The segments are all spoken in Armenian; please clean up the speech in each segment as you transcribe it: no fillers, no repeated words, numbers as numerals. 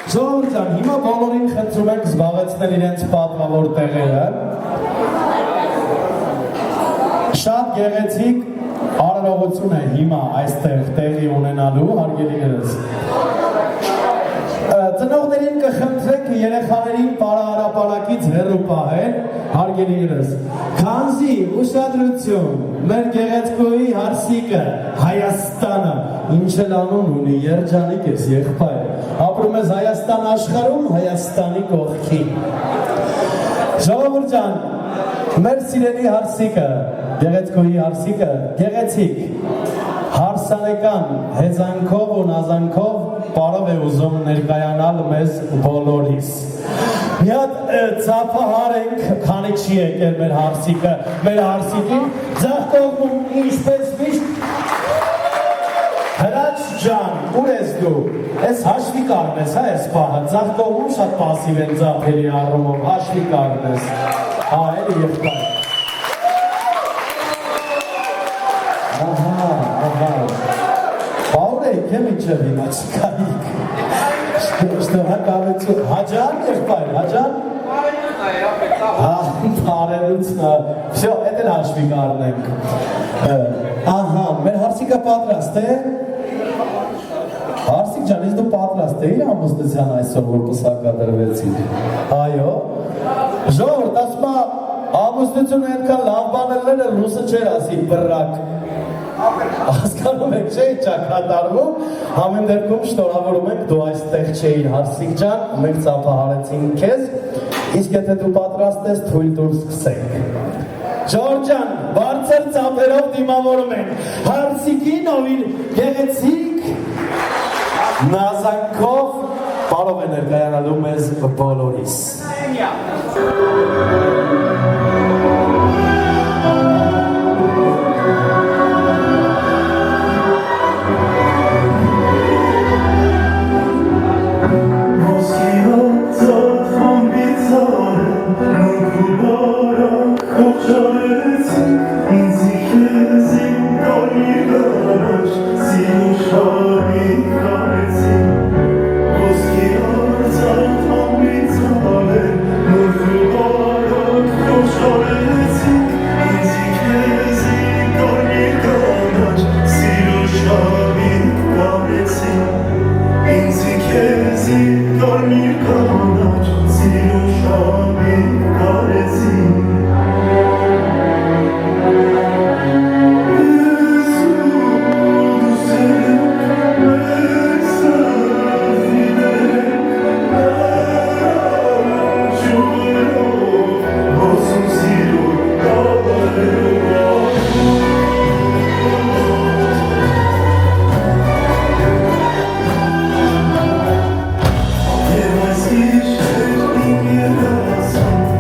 Ժողովուրդ ջան, հիմա բոլորին խնդրում ենք զբաղեցնել իրենց պատվավոր տեղերը։ Շատ գեղեցիկ արարողություն է հիմա այստեղ տեղի ունենալու, հարգելիներս։ Ծնողներին կխնդրենք երեխաներին պարահրապարակից հեռու պահել, հարգելիներս։ Քանզի ուշադրություն, մեր գեղեցկուհի Հարսիկը, Հայաստանը, ինչ էլ անուն ունի, երջանիկ ես եղբայր, ապրում ես Հայաստան աշխարհում, Հայաստանի կողքին։ Ժողովուրդ ջան, մեր սիրելի Հարսիկը, գեղեցկուհի Հարսիկը, գեղեցիկ, հարսանեկան հեծանքով ու նազանքով պարով է ուզում ներկայանալ մեզ բոլորիս։ Մի հատ ծափահար ենք, քանի չի եկել մեր Հարսիկին, ձախ կողմում ինչպես միշտ Հրաչ ջան, ուր ես դու, ես հաշվի կառնես, հա ես պահը, ձախ կողմում շատ պասիվ են ձափերի առումով, հաշվի կառնես, հա էլի եղբայր։ Բաուրեիք եմ իչև հիմա չկայիք, շտողակավեցու, հաջան եղբայր, հաջան? Բարելուցնա, վսյո, էդ էլ հաշվի կառնենք, ահա, մեր Հարսիկը պատրաստ է, Հարսիկ ջան, ես դու պատրաստ էիր ամուսնության այսօր, որ պսակադրվեցիր, այո, ժողովուրդ, ասմա, ամուսնությունը այդքան լավ բաներները ռուսը չեր ասի բռակ, հասկանում եք չէի ճակատարվում, համեն դեպքում շնորհավորում ենք դու այստեղ չէիր Հարսիկ ջան, մենք ծափահարեցինք քեզ, իսկ եթե դու պատրաստ ես թույլ տուր սկսենք։ Ժողովուրդ ջան, բարձր ծափերով դիմավորում ենք Հարսիկին, ով իր գեղեցիկ նազանքով պարով է ներկայանալու մեզ բոլորիս։ Some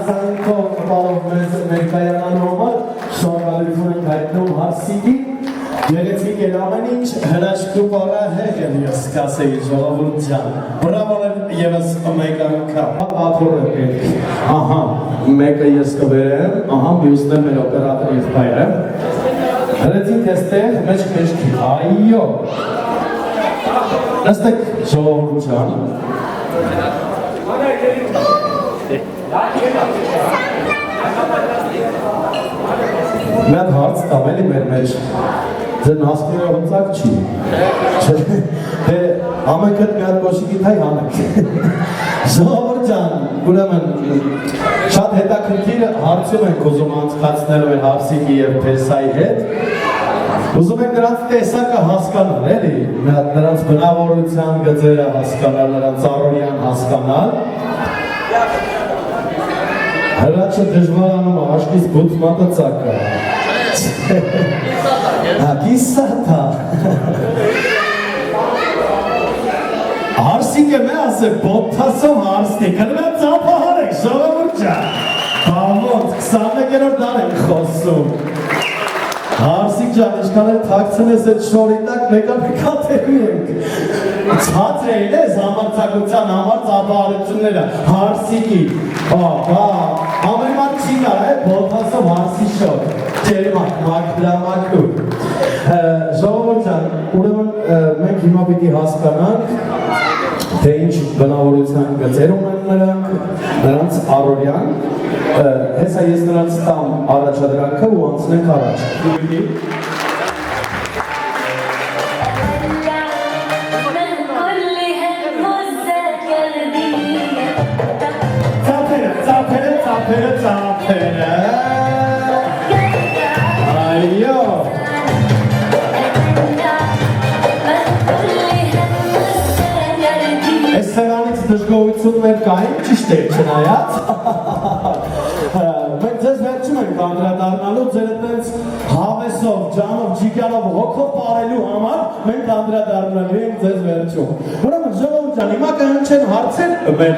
հարցանքով տպալով մեզ ներկայանալու համար շնորհակալություն ենք հայտնում Հարսիկին Գեղեցիկ էր ամեն ինչ հրաշքու պարահեղ եմ ես կասեի ժողովուրդ ջան Բրավո ևս մեկ անգամ աթորը պետք Ահա մեկը ես կվերեմ Ահա մյուսն է մեր օպերատոր եղբայրը Հրեցինք էստեղ մեջքի Այո Նստեք ժողովուրդ ջան Մենք հարց տավելի մեր մեջ Ձեն հասկները հնցակ չի Դե ամենքըտ մի հատ կոշիկի թայ հանեք Ժողովուրդ ջան, ուրեմն շատ հետաքրքիր հարցում ենք ուզում անցկացնելու են Հարսիկի և Փեսայի հետ Ուզում ենք նրանց տեսակը հասկանալ, էլի նրանց բնավորության գծերը հասկանալ, նրանց առօրյան հասկանալ Հրաչը դժվարանում է, աշկից բութ մատը ծակա Կիսատա Հարսիկը մե ասե բոտթասով հարսնի, կնվե ծապահար եք, ժողովուրդ ջան Բավոտ, 21-րդ դար ենք խոսում Հարսիկ ջան, ինչքան էլ թաքցնես այդ շորի տակ, մեկա-մեկատերի ենք Ցածր էին ես համարձակության համար ծապահարությունները, Հարսիկի Ամեն մարդ չի կար է, բոտթասով հարսի շոր Ջերմակ, մակրամակուր Ժողովուրդ ջան, ուրեմն մենք հիմա պիտի հասկանանք թե ինչ բնավորության գծեր ունեն նրանց առօրյան Հեսա ես նրանց տամ առաջադրանքը ու անցնենք առաջ Ծափերը Այո Այս սրանից դժգոհություններ կային, ճիշտ է, չնայած Մենք ձեզ վերջում ենք անդրադառնալու ձեր այդպես հավեսով, ջանով, ջիգարով, հոգով պարելու համար մենք անդրադառնալու ենք ձեզ վերջում Ուրեմն ժողովուրդ ջան, հիմա կհնչեն հարցեր մեր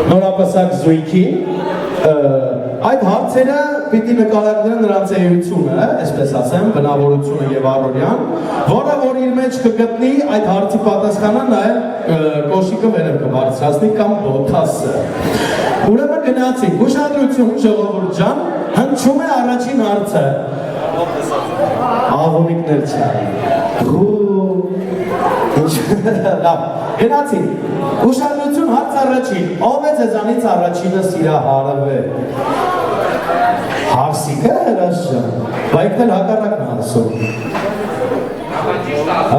նորապսակ զույգին Այդ հարցերը պիտի նկարագրեն նրանց էությունը, այսպես ասեմ, բնավորությունը և առօրյան, որը որ իր մեջ կգտնի այդ հարցի պատասխանը նայել կոշիկը վերև կբարձրացնի կամ բոթասը։ Ուրեմն գնացինք, ուշադրություն ժողովուրդ ջան, հնչում է առաջին հարցը։ Աղոնիկներ չա։ Լավ, գնացինք, ուշադրություն հարց առաջին, ով է ձեզանից առաջինը սիրահարվել։ Հարսիկը հրաշ ջան, բայքն էլ հակառակն հարսում։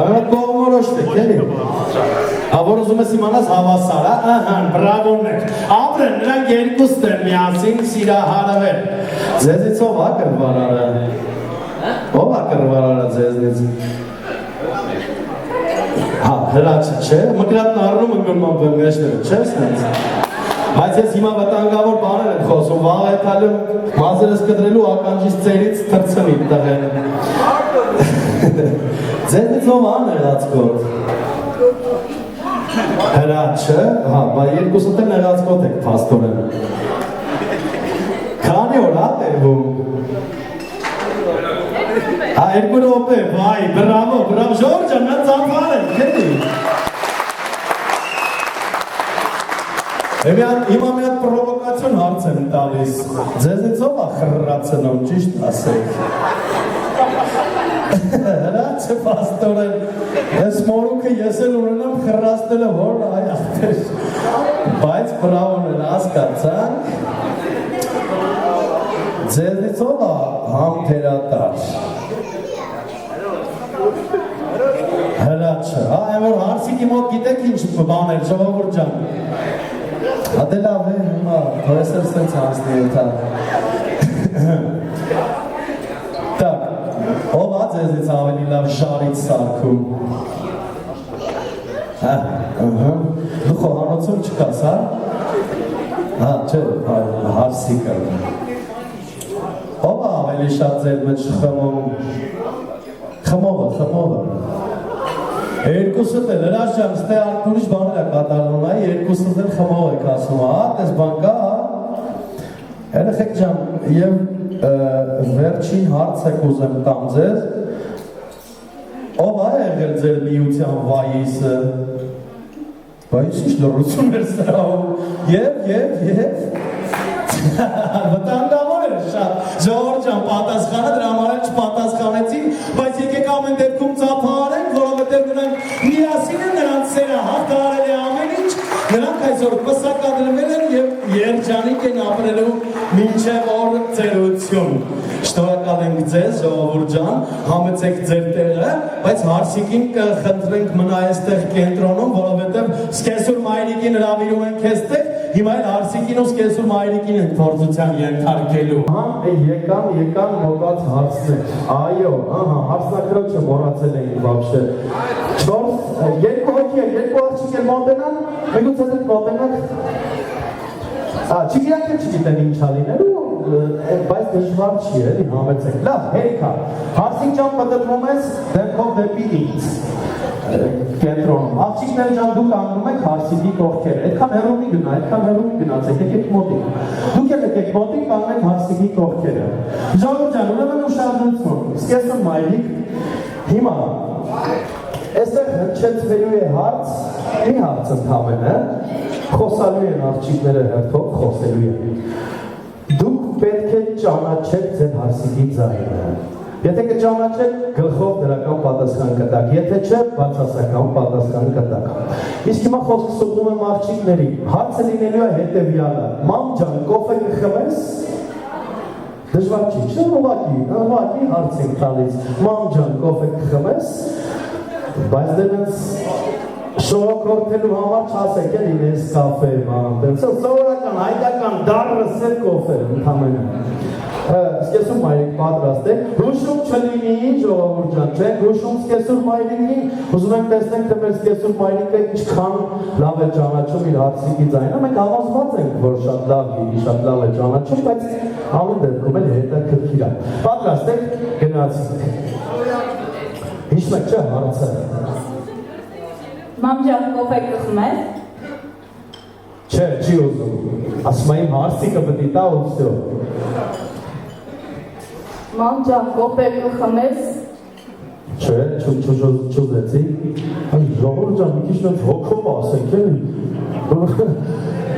Ամենատ կողմորոշվեք, էլի։ Որ ուզում ես իմանաս հավասար, ահան, բրավոն եք։ Ապրեն, նրանք երկուստ են միասին սիրահարվել։ Ձեզից ով ա կրվարարը։ Ով ա կրվարարը ձեզնից։ Հա, հրաչը չէ, մկրատն առնում ընգրման բնգեշները, չէ սենց։ Բայց ես հիմա վտանգավոր բաներ եմ խոսում, վաղ հետալում մազերս կդրելու ականջից ծերից թրցնի տղեն։ Ձեզնից ով ա ներացկոտ։ Հրաչը, հա, բա երկուսըտ է ներացկոտ եք պաստորեն։ Քանի օր հա տերվում։ Հա, երկու ռոպե, վայ, բրավո, ժողովուրդ ջան, նա ծափար են, քեդի։ Հիմա մի հատ պրովոկացիոն հարց եմ տալիս, ձեզնից ով ա խրրացնում, ճիշտ ասեք։ Հրաչը պաստորեն, ես մորուքը ես էլ ունենամ խրրացնելը որ այ աղտեր, բայց բրավոն են ասկացանք, ձեզնից ով ա համթերատար։ Հրաչը, հա, այն որ հարսիկի մոտ գիտեք ինչ բաներ, ժողովուրդ ջան։ Հատե լավ է, հիմա, հորես էլ սենց հանցնի էտա։ Так, ով ա ձեզից ավելի լավ ժարից սարքում։ Հա, դու խոհանոցում չկաս, հա։ Հա, չէ, հարսիկը։ Ով ա ավելի շատ ձեր մեջ խմում։ Խմողը։ Երկուսըտ է, լրաշ ջան, ստե ուրիշ բաներ է կատարվում, երկուսըտ էլ խմող եք ասում, հա, տես բան կա, հա։ Երեխեք ջան, եւ վերջին հարցը կուզեմ տամ ձեզ։ Ով է եղել ձեր միության վայիսը։ Բայց ինչ լրություն էր սրա եւ վտանգավոր էր շատ Ժողովուրդ ջան պատասխանը դրա համար էլ չպատասխանեցին բայց եկեք ամեն դեպքում ծափահարենք որովհետեւ նրանք միասին են նրանց սերը հաղթահարել է ամեն ինչ նրանք այսօր պսակադրվել են եւ երջանիկ են ապրելու մինչեւ օր ծերություն Շնորհակալ ենք ձեզ ժողովուրդ ջան համեցեք ձեր տեղը բայց հարսիկին կխնդրենք մնա այստեղ կենտրոնում որովհետեւ սկեսուր մայրիկին հրավիրում ենք այստեղ հիմա էլ հարսիկին ու սկեսուր մայրիկին են փորձության ենթարկելու եկան մոտած հարցներ այո հարցնակրոջը մոռացել էին вообще 4 երկու հոգի երկու աղջիկ էլ մոտենան միգուցե դուք մոտենաք չգիտեք չգիտեն ինչ ալիներու բայց դժվար չի էլի համեցեք լավ հերիքա հարսիկ ջան պատտվում ես դեպքով դեպի ինձ կենտրոնում աղջիկներ ջան դուք անգնում եք հարսիկի կողքերը այդքան հեռու մի գնացեք եկեք մոտիկ դուք եկեք մոտիկ կանգնեք հարսիկի կողքերը ժողովուրդ ջան ուրեմն ուշադրություն սկեսում մայրիկ հիմա այստեղ հնչեցվելու է հարց մի հարց ընդամենը խոսալու են աղջիկները հերթով խոսելու են դուք պետք է ճանաչեք ձեր հարսիկի ձայնը Եթե կճանաչեք, գլխով դրական պատասխան կտակ, եթե չէ, բացասական պատասխան կտակ։ Իսկ հիմա խոսքը ստուգում եմ աղջիկների, հարցը լինելու է հետևյալը, մամ ջան, կոֆե կխմես, դժվար չի, չէ՞ ուղղակի հարց ենք տալիս, մամ ջան, կոֆե կխմես, բայց դրանց շողոքորթելու համար չասեք էլ ինես կաֆե, սովորական, հայկական, դառը սև կոֆե, ընդամենը։ Սկեսում մայրիկ պատրաստ է, հուշում չլինի ժողովուրդ ջան, չէ, հուշում սկեսում մայրիկին, ուզում ենք տեսնենք, թե մեր սկեսում մայրիկը ինչքան լավ է ճանաչում իր հարսիկի ձայնը, մենք հավաստված ենք, որ շատ լավ է ճանաչում, բայց ամեն դեպքում էլ հետաքրքիր է։ Պատրաստ եք, գնացինք։ Հիշում եք չէ հարցը։ Մամ ջան, կոֆե կխմես։ Չէ, չի ուզում։ Ասում եմ հարսիկը պետք է տա ու վсё։ Մամ ջան, կոֆե կխմես։ Չէ, չուզեցի։ Այ ժողովուրդ ջան, մի քիչ նույն հոգով ասեք էլի։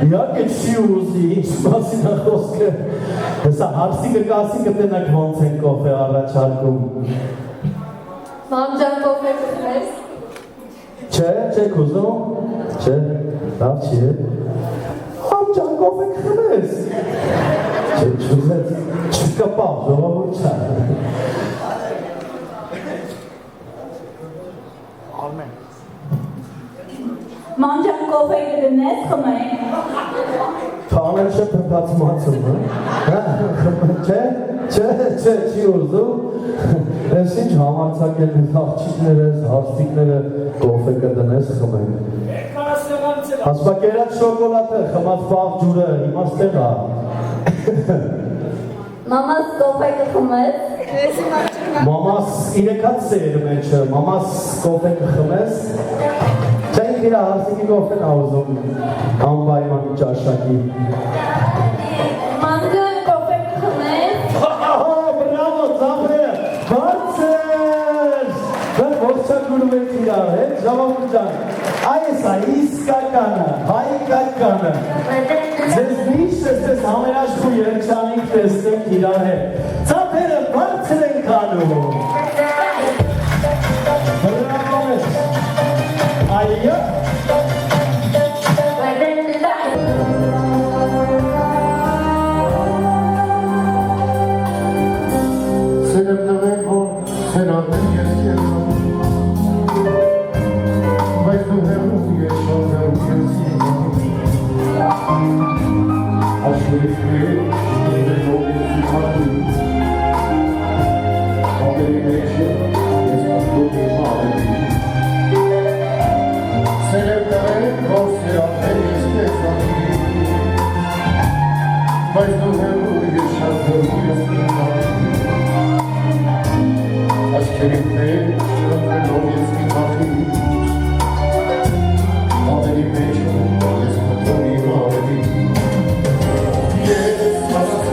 Իհարկե չի ուզի, ինչ մասին է խոսքը։ Հեսա հարսիկը կասի կտենակ ոնց են կոֆե առաջարկում։ Մամ ջան, կոֆե կխմես։ Չէ, չեք ուզում։ Չէ, լավ չի է։ Մամ ջան, կոֆե կխմես։ Չէ, չուզեց, չկպավ, ժողովուրդ ջան։ Մամ ջան, կոֆե կգնես, խմենք։ Թանել չէ փրկած մացում, Չէ, չի ուզում։ Ես ինչ համարձակել ես աղջիկները, հարսիկները կոֆե կդնես խմենք։ Հասպակերած շոկոլադը, խմած պաղ ջուրը, իմաստեղ է։ Մամաս կոֆե կխմես։ Մամաս իրեկած սեր մեջը, մամաս կոֆե կխմես։ Չէ ինք իր հարսիկի կոֆեն ավուզում, անպայման ճաշակի։ Մամ ջան, կոֆե կխմես։ Բրավո, ծափրե, բարձր։ Դեռ ողջակուրում եք իրար, ժողովուրդ ջան, այս է իսկականը, հայկականը։ Ձեզ միշտ ես համերաշխու երջանիկ տեսնենք իրար հետ։ Ծափերը բարձր ենք անում։ Բրավո մեզ։ Այո։ Yes,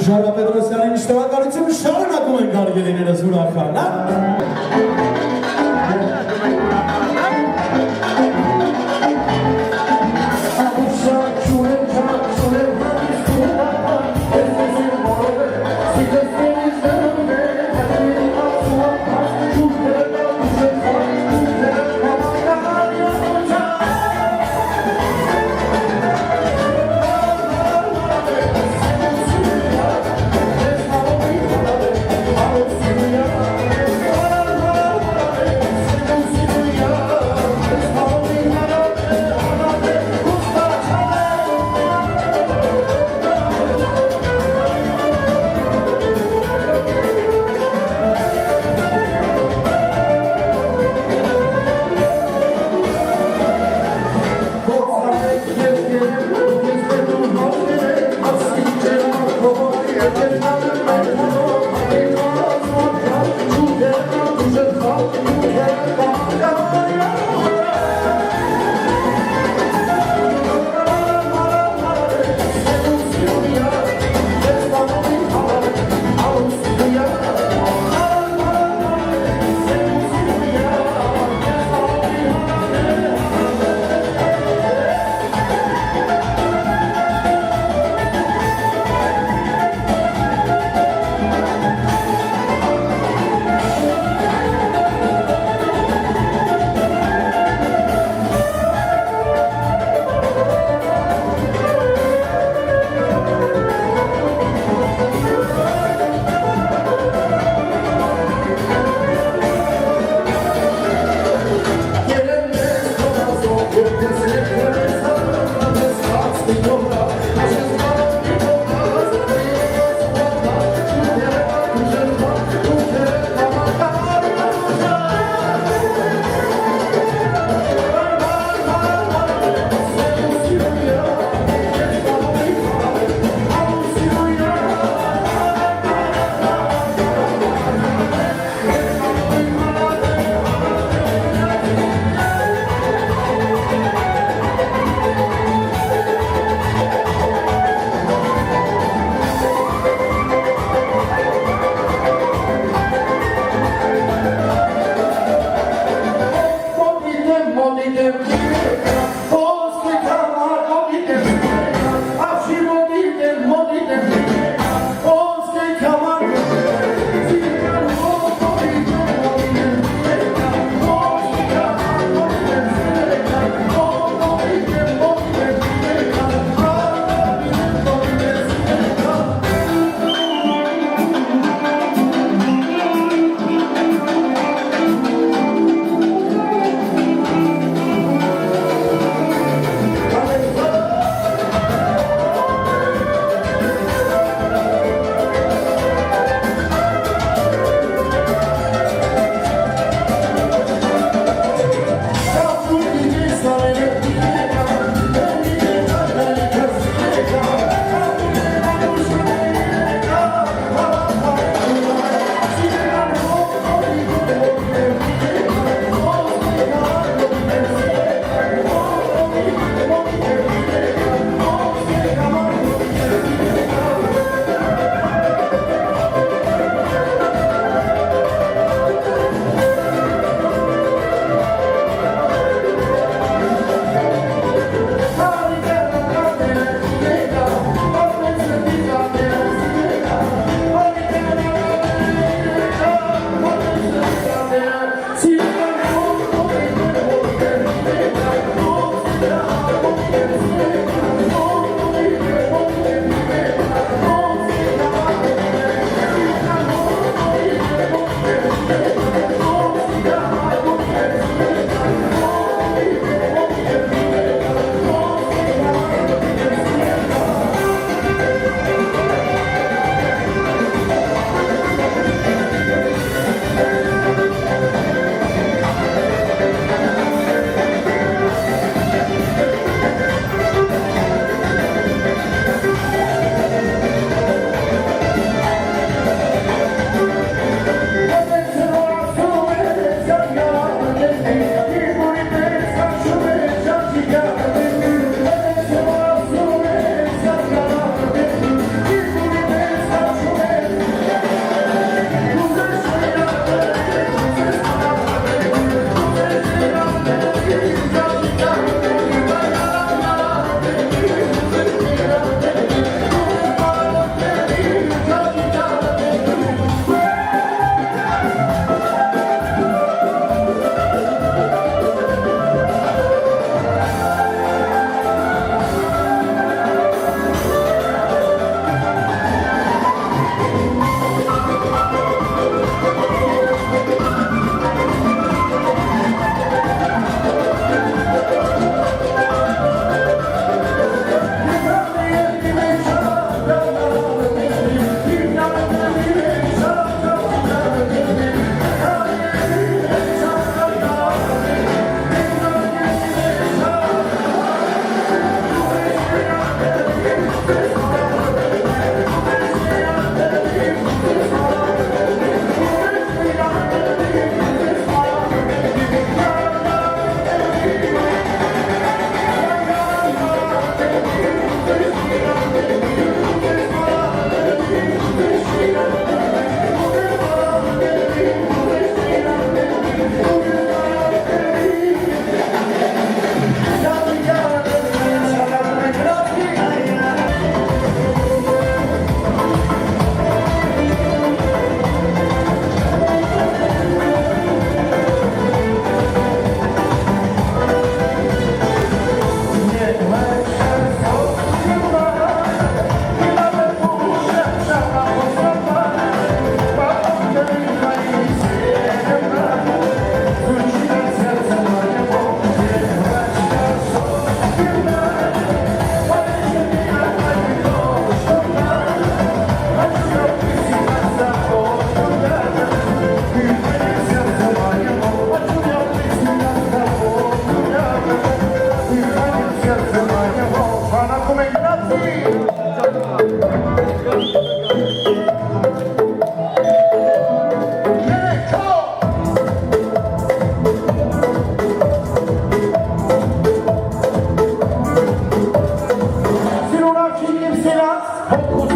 Ժորա Պետրոսյանի շնորհակալություն շարունակում ենք արգելիներս ուրախան,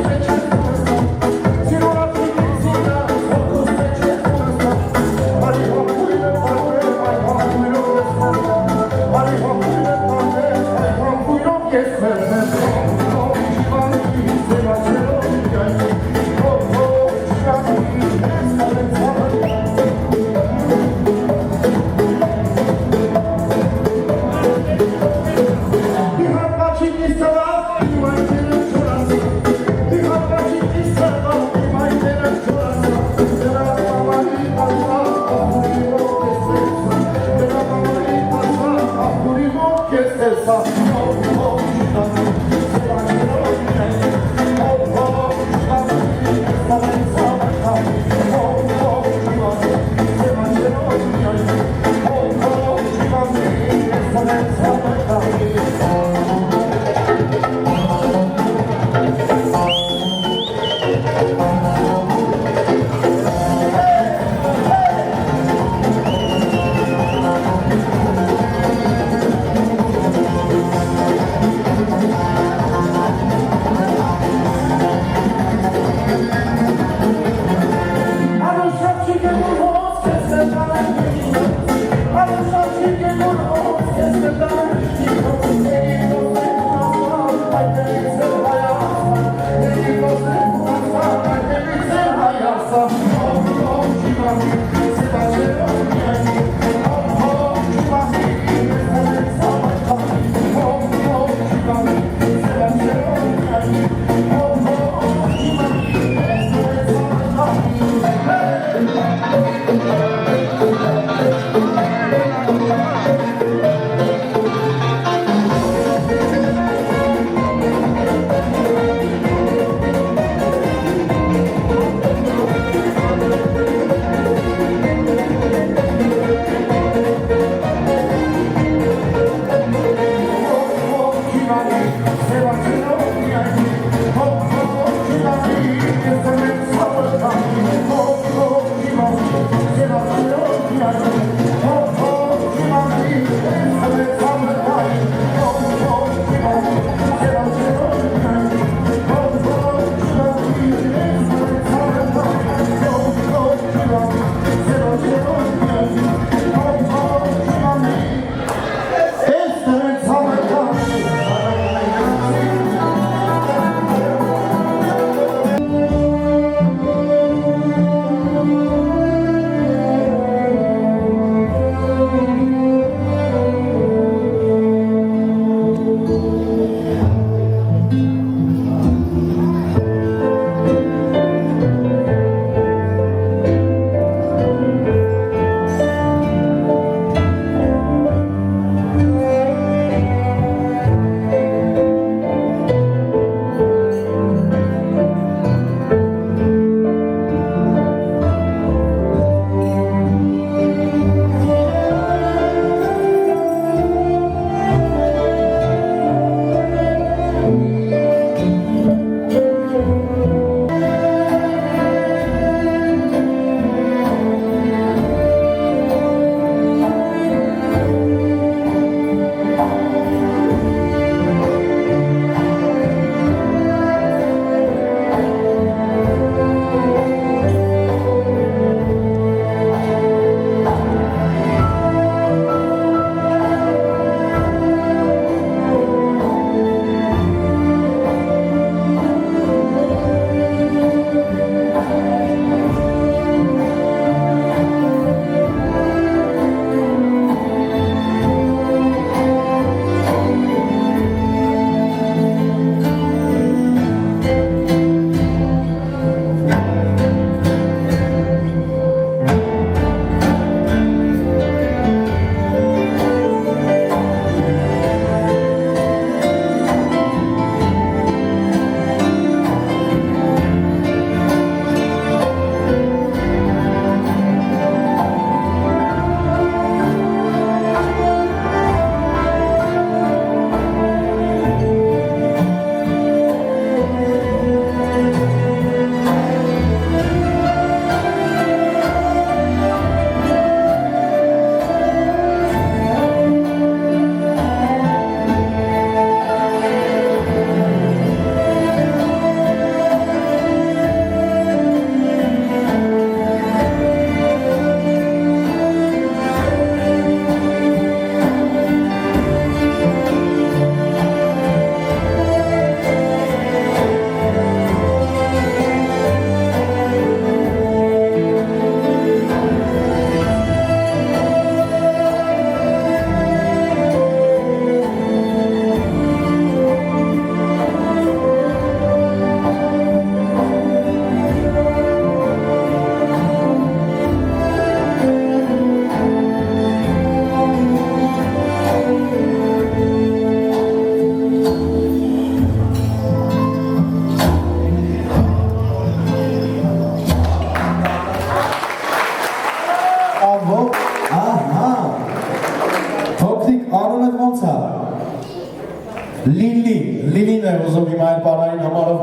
Thank you.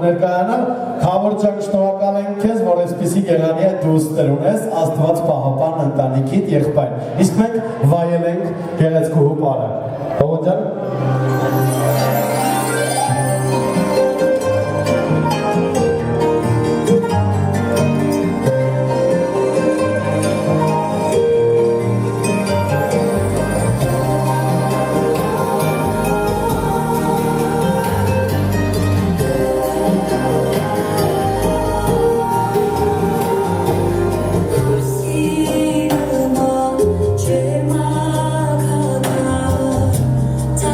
ներկայանալ, Քավոր ջան, շնորհակալ ենք քեզ, որ այսպիսի եղանի է դու ստեր ունես, Աստված պահապան ընտանիքիդ եղբայր։ Իսկ մենք վայել ենք գեղեցկուհու պարը։ Հովոն ջան։ Time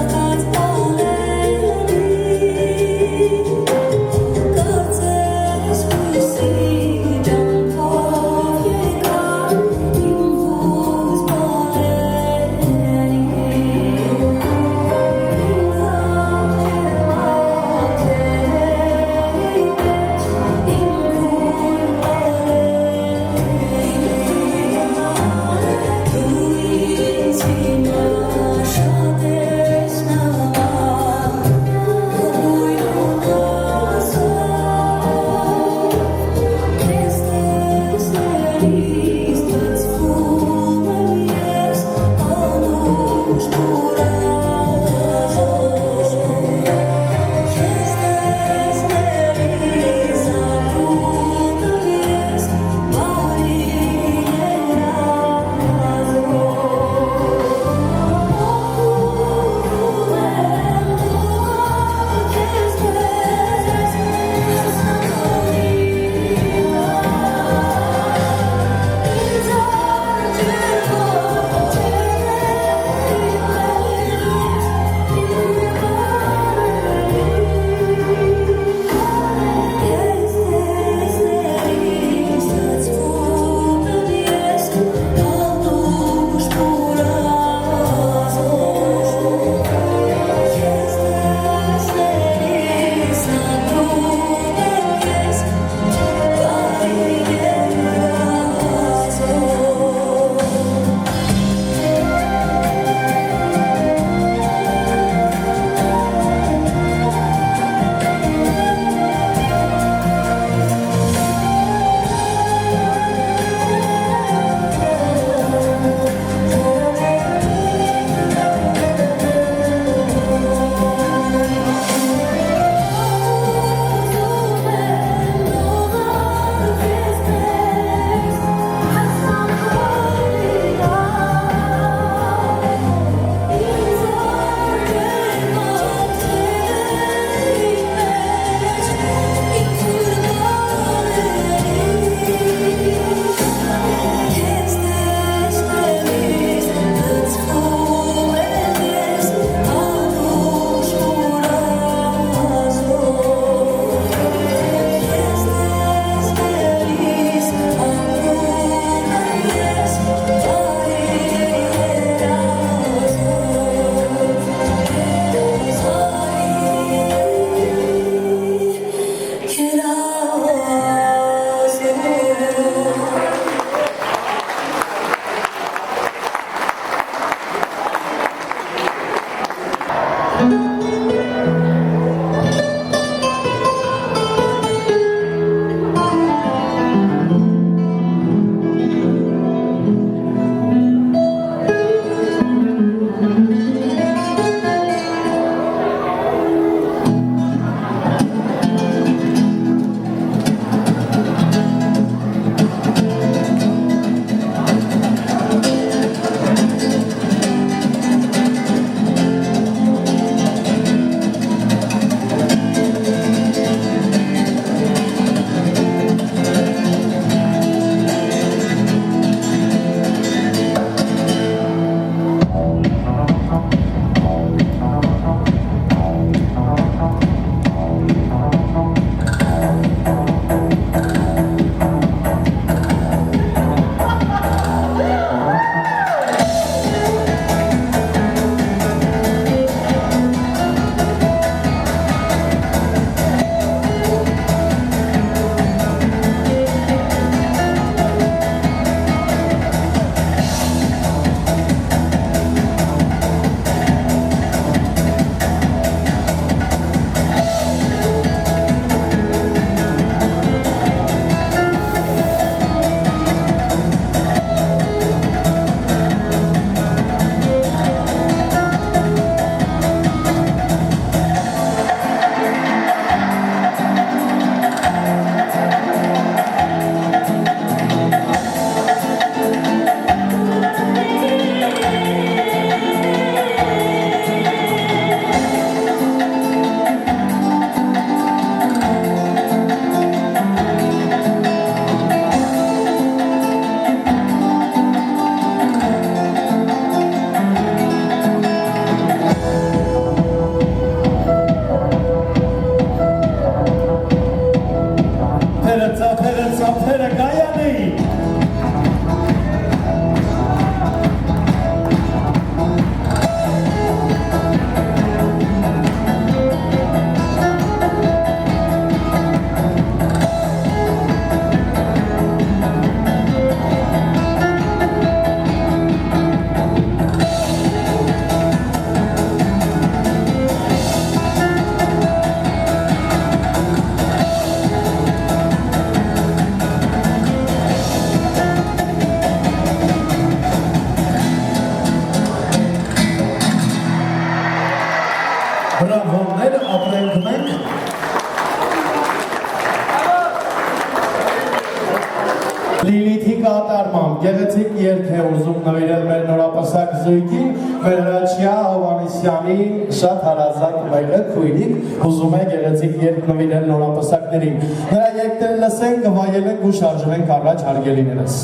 Լիլիթի կատարմամբ գեղեցիկ երգ է ուզում նվիրել մեր նորապսակ զույգին, մեր Հրաչյա Հովհաննիսյանի շատ հարազատ մայրը քույրիկ ուզում է գեղեցիկ երգ նվիրել նորապսակներին։ Նրա երգները լսենք, կվայելենք ու շարժվենք առաջ հարգելիներս։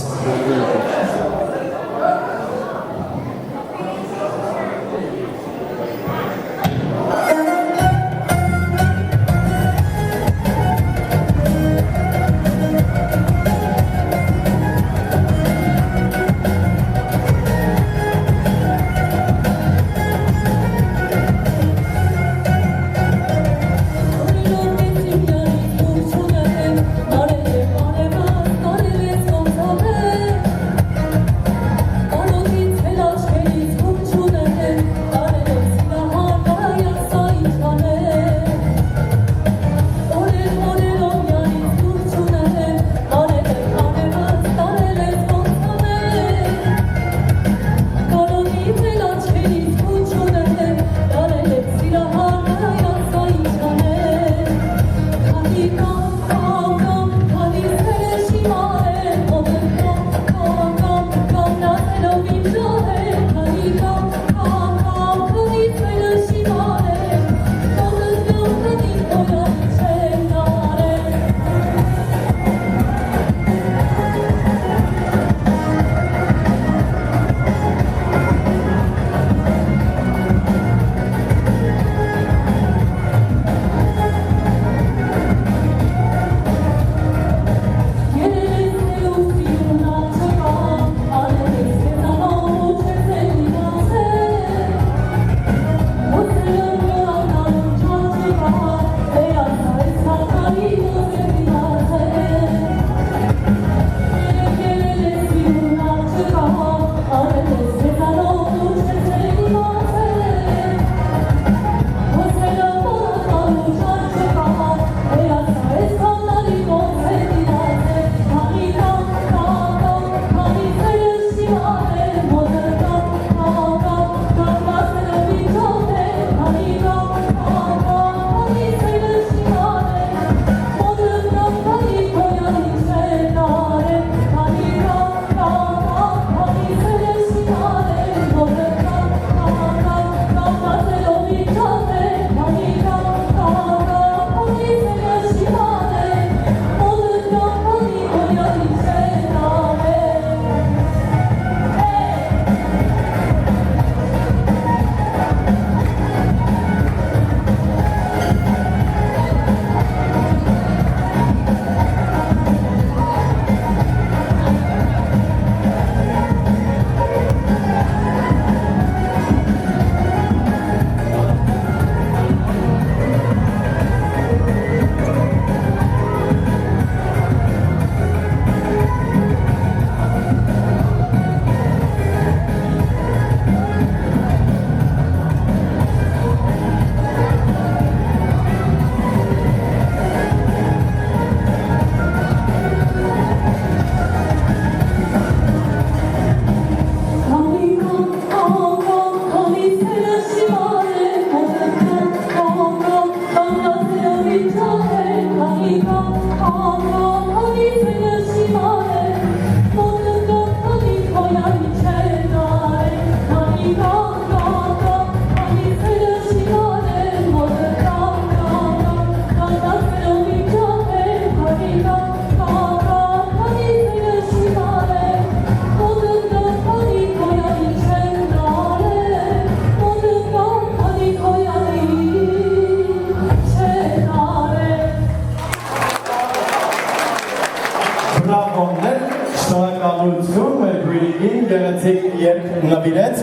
գեղեցիկ երգ նվիրեց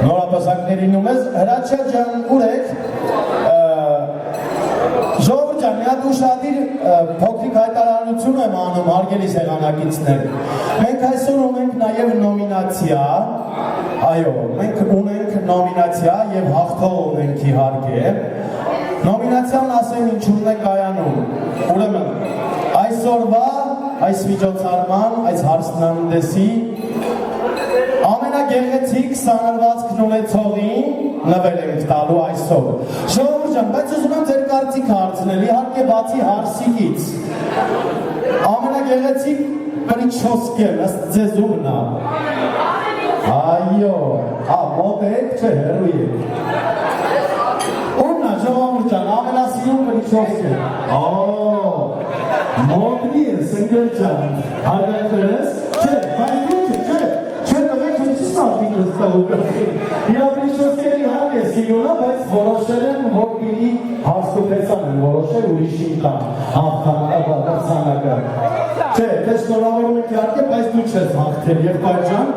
նորապսակներին ու մեզ Հրաչյա ջան ուր եք ժողովուրդ ջան մի հատ ուշադիր փոքրիկ հայտարարություն եմ անում հարգելի սեղանակիցներ մենք այսօր ունենք նաև նոմինացիա այո մենք ունենք նոմինացիա եւ հաղթող ունենք իհարկե նոմինացիան ասեմ ինչու՞ն է կայանում ուրեմն այսօրվա այս միջոցառման այս հարցնանդեսի ամենագեղեցիկ սանրվածքն ունեցողին նվեր ենք տալու այսօր։ Ժողովուրդ ջան, բայց ուզում եմ ձեր կարծիքը հարցնել, իհարկե բացի հարսիկից։ Ամենագեղեցիկ Բրիչոսկեն, ըստ ձեզ ումն է։ Այո, մոտ եք, չէ, հեռու եք։ Ումն է, ժողովուրդ ջան, ամենասիրուն Բրիչոսկեն։ Մոտնի է, սնգել ջան, հարգանքներես, չէ, բայց դու չէ, տվեք հնչի սատիկ ըստահուգրի։ Իրա Բրիչոսկենի հարկ է սիրունա, բայց որոշել են, որ պինի հաստուպեցան են, որոշել ուրիշին տան, հաղթանակը։ Չէ, թե շնորհավորում եք իհարկե, բայց դու չես հաղթել, եղբայր ջան։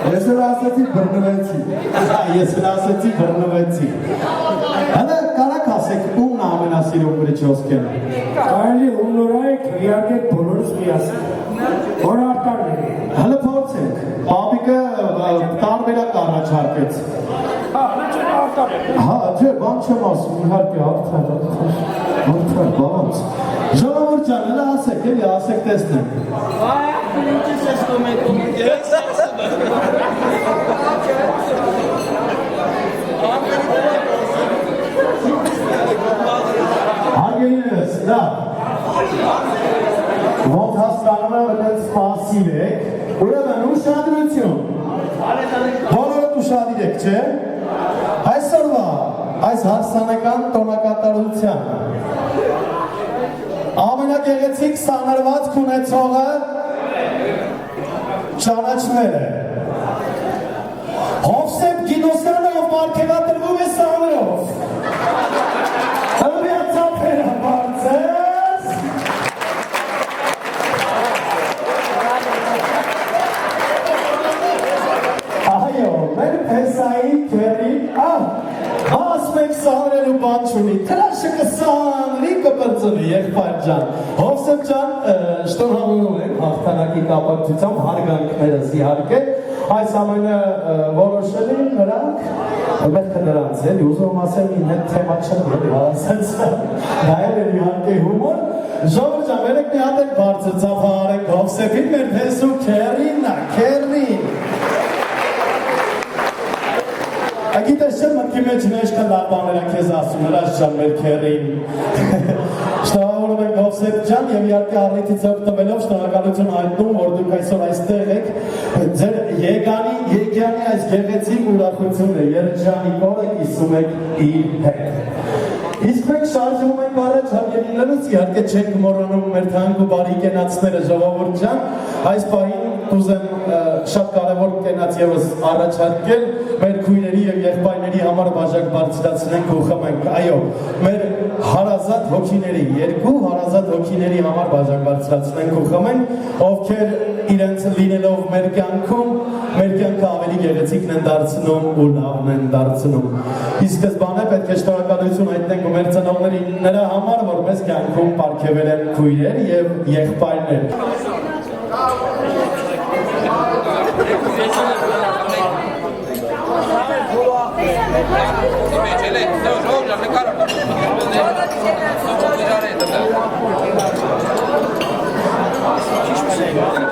Ես էլ ասացի բռնվեցի։ Հələ կարակ ասեք, ումն ամենասիրուն Բրիչոսկենը։ Կարելի ունորայք իհարկե բոլորս միասին։ Որ արտարներ։ Հələ փորձենք։ Պապիկը տարբերակ առաջարկեց։ Չէ, բան չեմ ասում, իհարկե արդար, բանց։ Ժողովուրդ ջան, հələ ասեք, էլի ասեք տեսնենք։ Հարգելիներս, դա ոնց հասկանում եմ, այդպես պասիվ եք, ուրեմն ուշադրություն, բոլորդ ուշադիր եք, չէ՞, այսօրվա այս հարսանեկան տոնակատարության ամենագեղեցիկ սանրվածք ունեցողը ճանաչվել է Հովսեփ Գինոսյանը, ով պարգևատրվում է սանրով։ Հրվիացապերը բարձես։ Այո, մեր փեսայի քերին, ասմեք սանրելու բան չունի, թրաշը կսանրի կպրծնի, եղբայր ջան։ Հովսեփ ջան, շնորհավորում ենք հաղթանակի կապակցությամբ հարգանքներս իհարկե, այս ամենը որոշել են նրանք, մեղքը նրանց էլի, ուզում ասեմ իմ հետ թեմա չեմ էլի հարասենց, նայել են իհարկե հումոր, ժողովուրդ ջան, վերեք մի հատ էլ բարձր ծափահարենք Հովսեփին, մեր փեսու քերինն է, քերին։ Գիտես չէ, մտքի մեջ նեշկա լավ բաներ քեզ ասում, հրաշ ջան, մեր քերին։ Շնորհավորում ենք Հովսեփ ջան եւ իհարկե առիթից օգտվելով շնորհակալություն հայտնում, որ դուք այսօր այստեղ եք։ Ձեր Եգյանի այս գեղեցիկ ուրախությունը երջանիկ օրը կիսում եք իր հետ։ Իսկ մենք շարժվում ենք առաջ հարգելիներս, իհարկե չենք մոռանում մեր թանկ ու բարի կենացները, ժողովուրդ ջան, այս պահին կուզեմ շատ կարևոր կենաց ևս առաջարկել մեր քույրերի եւ եղբայրների համար բաժակ բարձրացնենք ու խմենք։ Այո, մեր հարազատ հոգիների, երկու հարազատ հոգիների համար բաժակ բարձրացնենք ու խմենք, ովքեր իրենց լինելով մեր կյանքում, մեր կյանքը ավելի գեղեցիկն են դարձնում ու լավն են դարձնում։ Իսկ սկզբանե պետք է շնորհակալություն հայտնենք մեր ծնողների նրա համար, որ մեզ կյանքում պարգևել են քույրեր եւ եղբայրներ։ Yeah.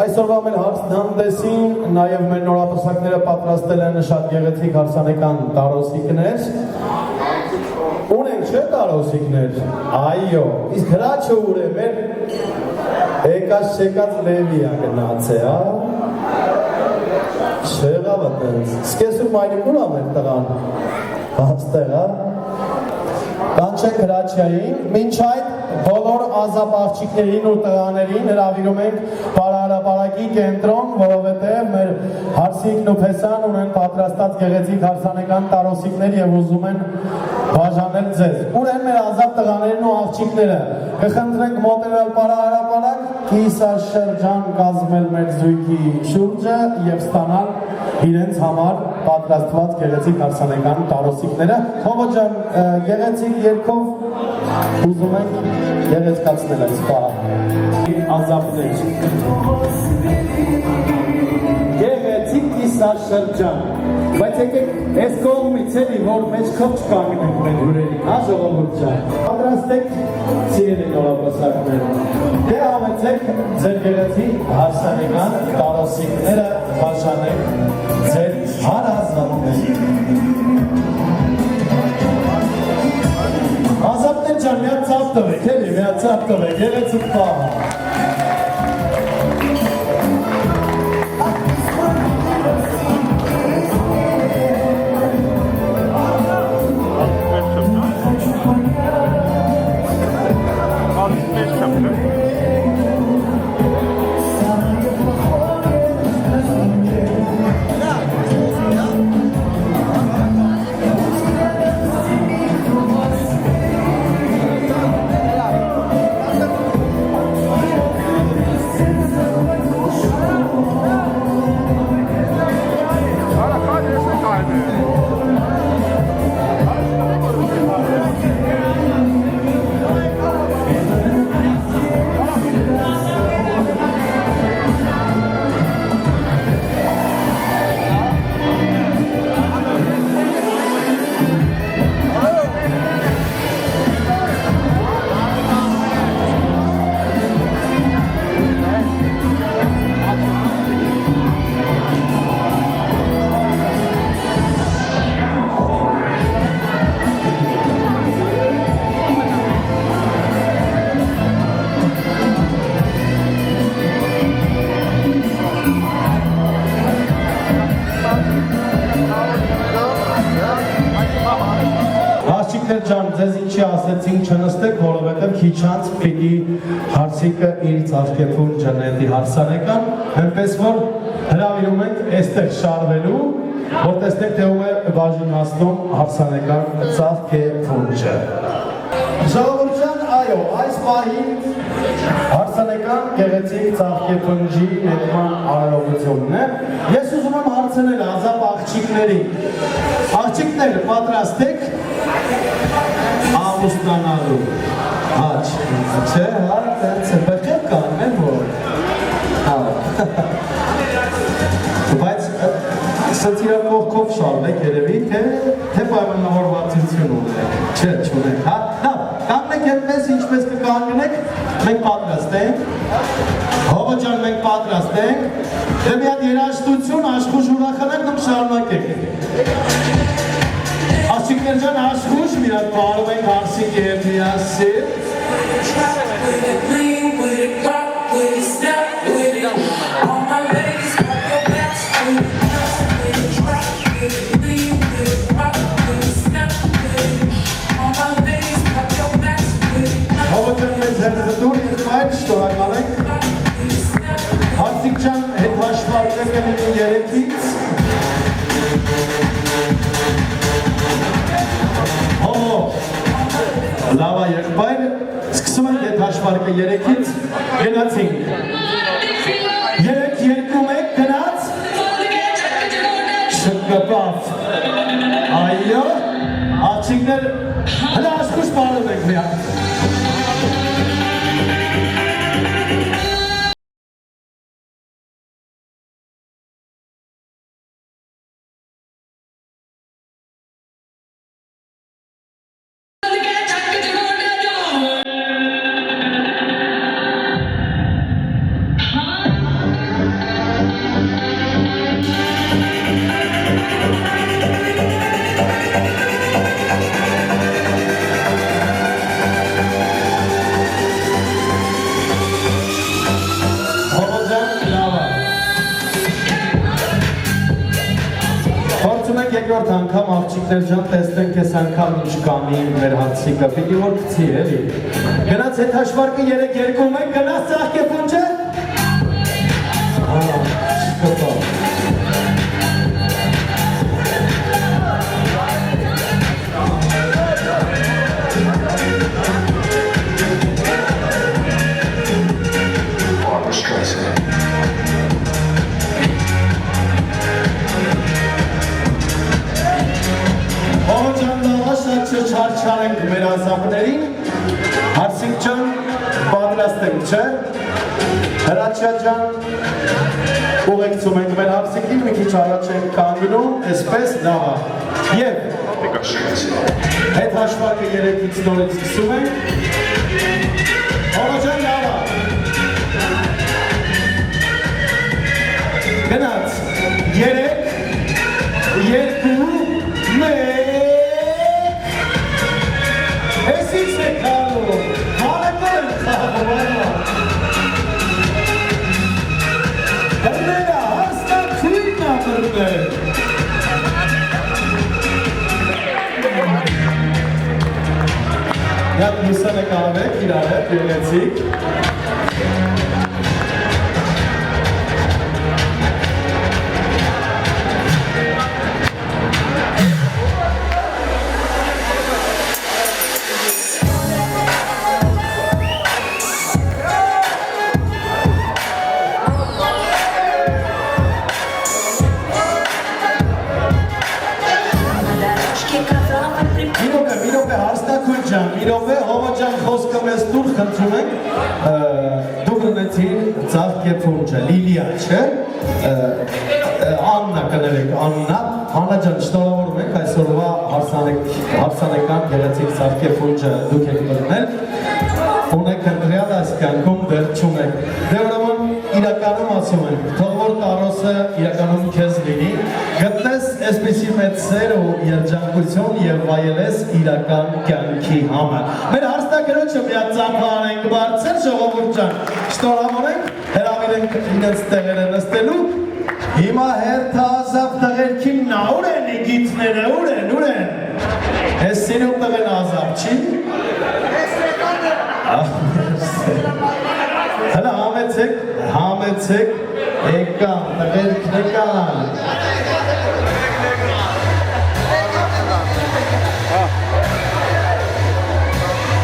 Այսօրվա մեր հարցնանդեսին նաև մեր նորապսակները պատրաստել են շատ գեղեցիկ հարսանեկան տարոսիկներ։ Ունենք չէ տարոսիկներ։ Այո, իսկ հրաչը ուր է մեր եկած չեկած Լևիա գնաց է, հա։ Չեղավ այդպես։ Սկեսում մայրիկ ուր ա մեր տղան։ Հաստեղ, հա։ Կանչենք հրաչյային, մինչ այդ բոլոր ազապ աղջիկներին ու տղաներին հրավիրում ենք բարահրապարակի կենտրոն, որովհետև մեր հարսիկն ու փեսան ունեն պատրաստած գեղեցիկ հարսանեկան տարոսիկներ եւ ուզում են բաժանել ձեզ։ Ուր են մեր ազապ տղաներն ու աղջիկները։ Կխնդրենք մոտենալ բարահրապարակ, կիսաշրջան կազմել մեր զույգի շուրջը եւ ստանալ իրենց համար պատրաստված գեղեցիկ հարսանեկան տարոսիկները։ Հովո ջան, գեղեցիկ երգով ուզում ենք գեղեցկացնել այս պահը։ Ազապներ։ Գեղեցիկ կիսաշրջան։ Բայց եկեք այս կողմից էլի, որ մեջ քով չկանգնենք մեր հյուրերի, հա ժողովուրդ ջան։ Պատրաստեք սիրելի նորապսակներ։ Դե համեցեք ձեր գեղեցիկ հարսանեկան տարոսիկները բաժանեք ձեր հարազատներին։ Ազատներ ջան, միած ծապ տվեք, էլի, միած ծապ տվեք, գեղեցիկ պահը։ Ձեզ ինչի ասեցինք չնստեք, որովհետև քիչ անց պիտի հարսիկը իր ծաղկեփուն ջնետի հարսանեկան, այնպես որ հրավիրում ենք այստեղ շարվելու, որ տեսնեք թե ում է բաժին հասնում հարսանեկան ծաղկեփունջը։ Ժողովուրդ ջան, այո, այս պահին հարսանեկան գեղեցիկ ծաղկեփունջի նետման արարողությունն է։ Ես ուզում եմ հարցնել ազապ աղջիկներին։ Աղջիկներ, պատրաստեք ամուսնանալու, չէ, հա, տենց է, պետք է կանեն, որ, բայց սենց իրար կողքով շարվեք երևի, թե պայմանավորվածություն ունեք, չէ, չունեք, հա, կաննեք երբես ինչպես կկանգնեք, մենք պատրաստենք, հովո ջան մենք պատրաստենք, դե մի հատ երաշտություն, աշխուժ ուրախանենք, նմ շարունակեք։ Աղջիկներ ջան, աշխուժ, մի հատ պարում ենք հարսիկի հետ միասին։ Հովո ջան մեզ հերձդուր, ես մայր շտորակալ ենք։ Հարսիկ ջան հետ հաշվարկը կլինի երեքից։ Լավա եղբայր, սկսում ենք այդ հաշվարկը երեքից, գնացինք։ Երեք երկում եք, գնաց, շկպավ, այո, աղջիկներ, հլա աշխուժ պարում ենք միակ։ անգամ աղջիկներ ջան տեսնենք այս անգամ ինչ կանի մեր հարցիկը պիտի որ գցի էլի գնաց այդ հաշվարկը 3-2-1 գնաց ծաղկե փունջը կտա չարչարենք մեր ազապներին, հարսիկ ճան պատրաստենք, չէ, հրաչյա ճան ուղեկցում ենք մեր հարսիկին, մի քիչ առաջ ենք կանգնում, այսպես լավա, և հետ հաշվարկը 3-ից նորից սկսում ենք, հողոջան լավա, գնաց, 3-2-1 Esice calo, vale per calo. Bernera, hasta klina berne. Yap Musa'na kahve, kirare, yönetsik. Իրով է, հովաջան խոսկը մեզ դուր խնդրում ենք, դուր ունեցին ծաղկե փունջը, լիլիա չէ, աննա կներեք, աննա, հանաջան շտավորում ենք այսօրվա հարսանեկան գերեցիկ ծաղկե փունջը դուք եք մրնել, ունեք ընտրյալ այս կյանքում դեր չունեք, դե ուրեմն իրականում ասում ենք, թող որ տարոսը իրականում քեզ լինի, գտնես այսպիսի մեծ սեր ու երջանկություն և վայելես իրական կյանքի համը։ Մեր հարստակրոջը միատ ծամփան ենք բարձր, ժողովուրդ ջան, շտորավորենք, հրավիրենք ինձ տեղերը նստելու, հիմա հերթը ազապ տղերքին նա ուր են իգիթները, ուր են, ես սիրում տղեն ազապ չի, հլա համեցեք, եկան, տղերքն եկան,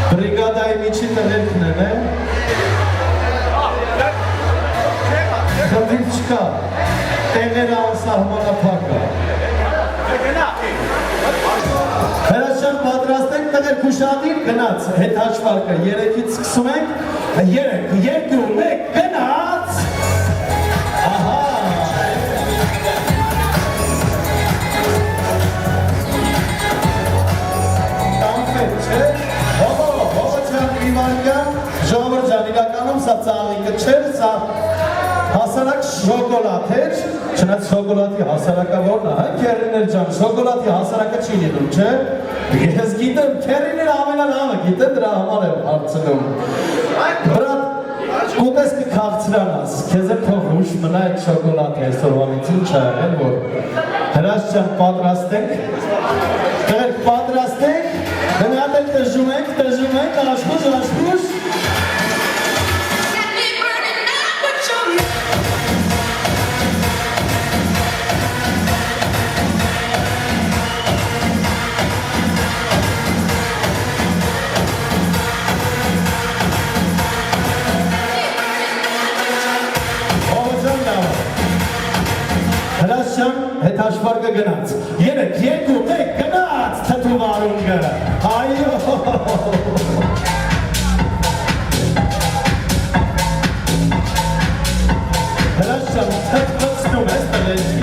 Բրիգադայի միջի տղերքն են, խնդիր չկա, տեղերը անսահմանափակա։ Հրաշան պատրաստենք տղերք ուշադիր գնաց, հետ հաշվարկը 3-ից սկսում ենք, 3-2-1 գնաց, ահա, տամպետ չէ, ժողովուրդ ջան, իրականում սա ծաղիկը չէր, սա հասարակ շոկոլադ էր, չնայած շոկոլադի հասարակավորն է, քերիներ ջան, շոկոլադի հասարակը չի լինում, չէ, ես գիտեմ, քերիները ամենալավը գիտեմ, դրա համար եմ հարցնում, բրատ, կուտես կքաղցրանաս, քեզ է փող հուշ մնա այդ շոկոլադը այսօրվանից ինչ է եղել, որ հրաշ ջան պատրաստենք, տղերք պատրաստենք, Դնյատ էլ տժում ենք, աշխուժ, Հրաշան հետ հաշվարկը գնաց, 3-2-1 գնաց, թթու վարունգը, այո, հրաշան թթվցնում ես տղերքի,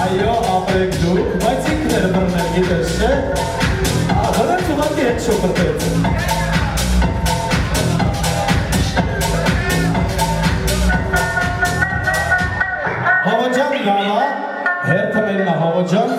այո, ապրեք դուք, բայց ինքներ բրնել գիտես չէ, հրաշ ուղակի հետ շոպրտեց, Հավոջան լավա, հերթը մերնա հավոջան,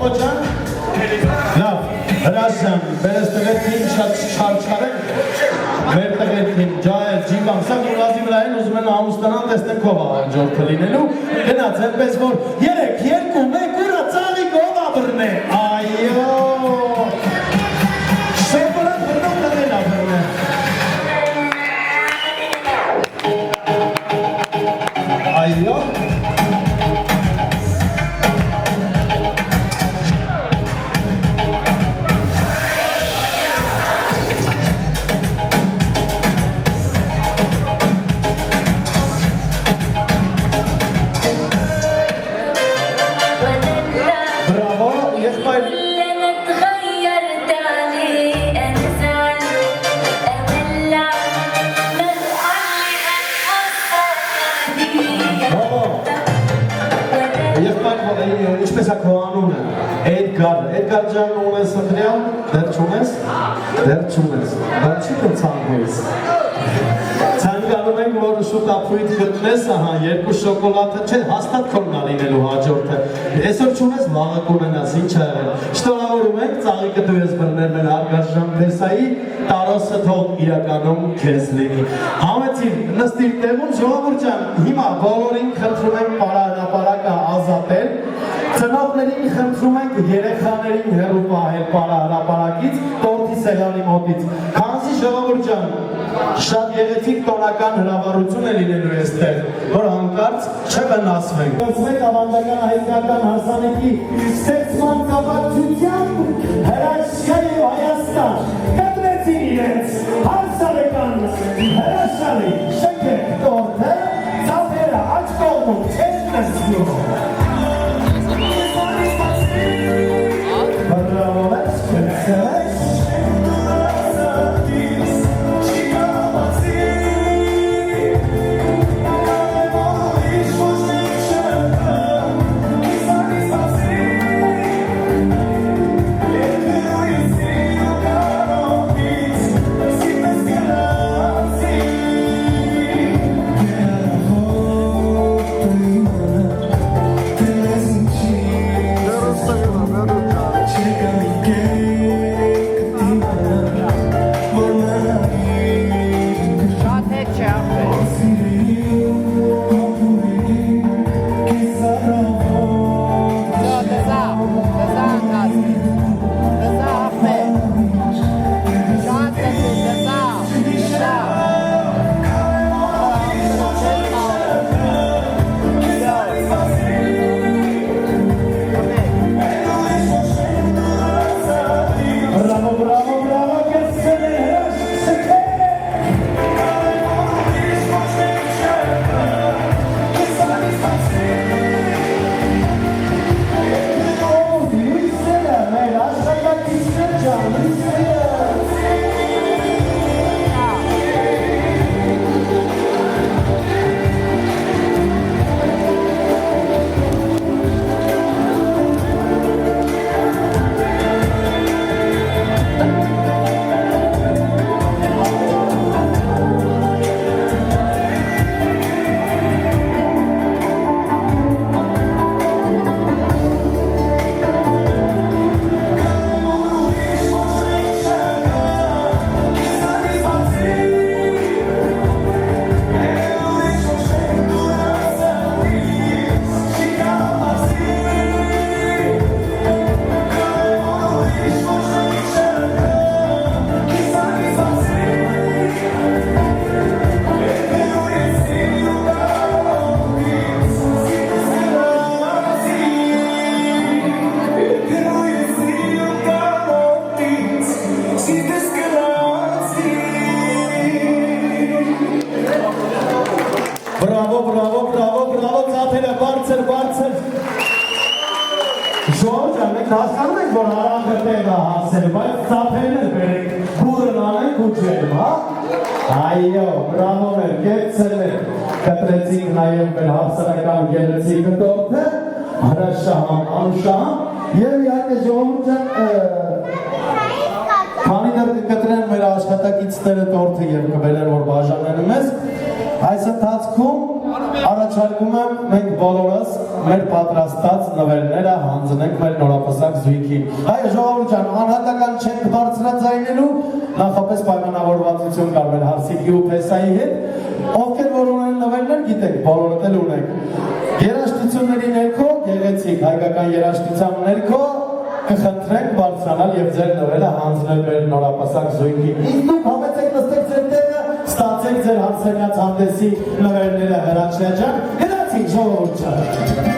Բաբա ջան։ Լավ, հրաշան, բերես տղերքին շատ չարչարեն, մեր տղերքին ջայել, ջիգամ, սա գուրազի վրա են ուզում են ամուսնանան տեսնեն կով աջորդը լինելու, գնաց այնպես որ 3, 2, 1 ուրա ծաղիկ ով աբրն է, այո, շոկոլատ բրնով տղեն աբրն է, այո, ինչպես է քո անունը, Էդգար ջան ունես ընտրյալ, դեռ չունես, բայց չի կը ցանկվես, ցանկանում ենք, որ շուտ ապրույթ գտնես, ահա, 2 շոկոլատը չէ, հաստատ քոննա լինելու հաջորդը, այսօր չունես, վաղը կունենաս, ինչ է եղել, շնորհավորում ենք, ծաղիկը դու ես բռնել մեր Արգաշյան Փեսայի, տարոսը թող իրականում քեզ լինի, համեցիր, նստիր տեղում, ժողովուրդ ջան, հիմա բոլորին խնդրում ենք պարահրապարակը ազատել, ծնողներին խնդրում ենք երեխաներին հեռու պահել պարահրապարակից, տորտի սեղանի մոտից, քանզի ժողովուրդ ջան, շատ գեղեցիկ տոնական հրավառություն է լինելու այստեղ, որ հանկարծ չվնասվենք։ Գործվեք ավանդական հայկական հարսանեկի ստեղծման կապակցությամբ հրաշքա և Հայաստան կտրեցին իրենց հարսանեկան հրաշալի շքեք տորտը, ծափերը աչ կողմում չեն նստում։ Ժողովուրդ մենք հասկանում ենք, որ արանքը տեղ է հասել, բայց ծափերն էլ բերենք, բուրըն անենք ու ջերմ, հա? Այո, բրավո մեր, կեցել ենք, կտրեցինք նաև մեր հավասարական գեղեցիկ տորտը, հրաշահամ, անուշահամ, և իհարկե ժողովուրդ քանի դեռ կկտրեն մեր աշխատակիցները տորտը և կբերեն, որ բաժանեն մեզ, այս ընթացքում առաջարկում եմ մենք բոլորս մեր պատրաստած նվերները հանձնենք մեր նորապսակ զույգին։ Հայ ժողովուրդ ջան, անհատական չենք բարձրաձայնելու, նախապես պայմանավորվածություն կար մեր Հարսիկի ու Փեսայի հետ, ովքեր որ ունեն նվերներ գիտեք, բոլորդ էլ ունենք։ Երաժշտությունների ներքո, գեղեցիկ հայկական երաժշտության ներքո կխնդրենք բարձրանալ եւ ձեր նվերը հանձնել մեր նորապսակ զույգին։ Իսկ դուք համեցեք նստեք ձեր տեղը, ստացեք ձեր հարսենյաց հանդեսի նվերները Հրաչյա ջան, գնացինք ժողովուրդ ջան։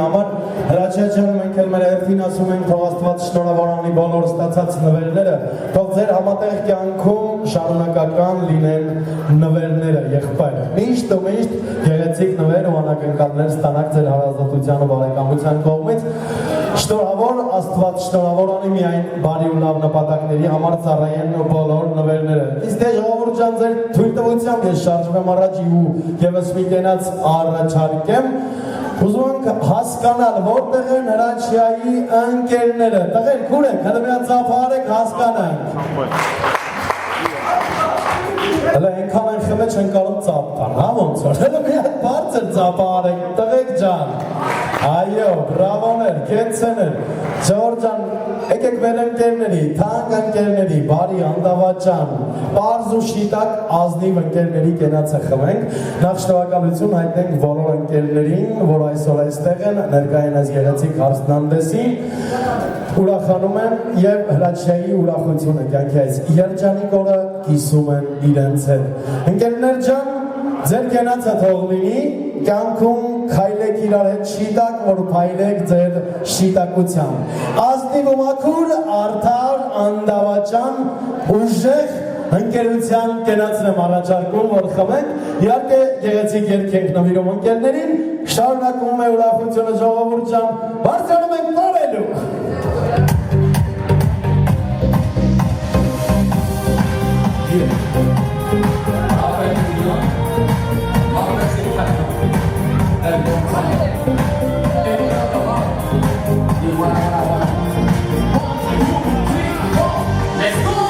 համար Հրաչյա ջան, մենք էլ մեր հերթին ասում ենք թող Աստված շնորհավոր անի բոլոր ստացած նվերները, թող ձեր համատեղ կյանքում շարունակական լինեն նվերները, եղբայր։ Միշտ ու միշտ գեղեցիկ նվեր ու անակնկալներ ստանաք ձեր հարազատության ու բարեկամության կողմից։ Շնորհավոր Աստված, շնորհավոր անի միայն բարի ու լավ նպատակների համար ծառայեն բոլոր նվերները։ Իսկ դե ժողովուրդ ջան, ձեր թույլտվությամբ ես շարժվեմ առաջ ու եւս մի կենաց առաջարկեմ։ Ուզում ենք հասկանալ, որտեղ են Հրաչյայի ընկերները։ Տղեր, քուր եք, հələ մի հատ ծափարեք, հասկանանք։ Հələ այնքան են խմե չեն կարող ծափան, հա ոնց որ։ Հələ մի հատ բարձր ծափարեք, տղեկ ջան։ Այո, բրավոներ, կեցեներ։ Ժողովուրդ ջան, եկեք մեր ընկերների, թանկ ընկերների, բարի անդավաճան, պարզ ու շիտակ ազնիվ ընկերների կենացը խմենք։ Նախ շնորհակալություն հայտնենք բոլոր ընկերներին, որ այսօր այստեղ են, ներկա են այս գեղեցիկ հարսնանդեսին։ Ուրախանում եմ եւ Հրաչյայի ուրախությունը կյանքի այս երջանիկ օրը կիսում են իրենց հետ։ Ընկերներ ջան, ձեր կենացը թող լինի, կյանքում քայլեք իրար հետ շիտակ, որ փայլեք ձեր շիտակությամբ։ Ազնիվ ու մաքուր, արդար, անդավաճան, ուժեղ ընկերության կենացն եմ առաջարկում, որ խմենք։ Իհարկե գեղեցիկ երգ ենք նվիրում ընկերներին, շարունակում է ուրախությունը ժողովուրդ ջան, բարձրանում ենք նորելու։ Let's go!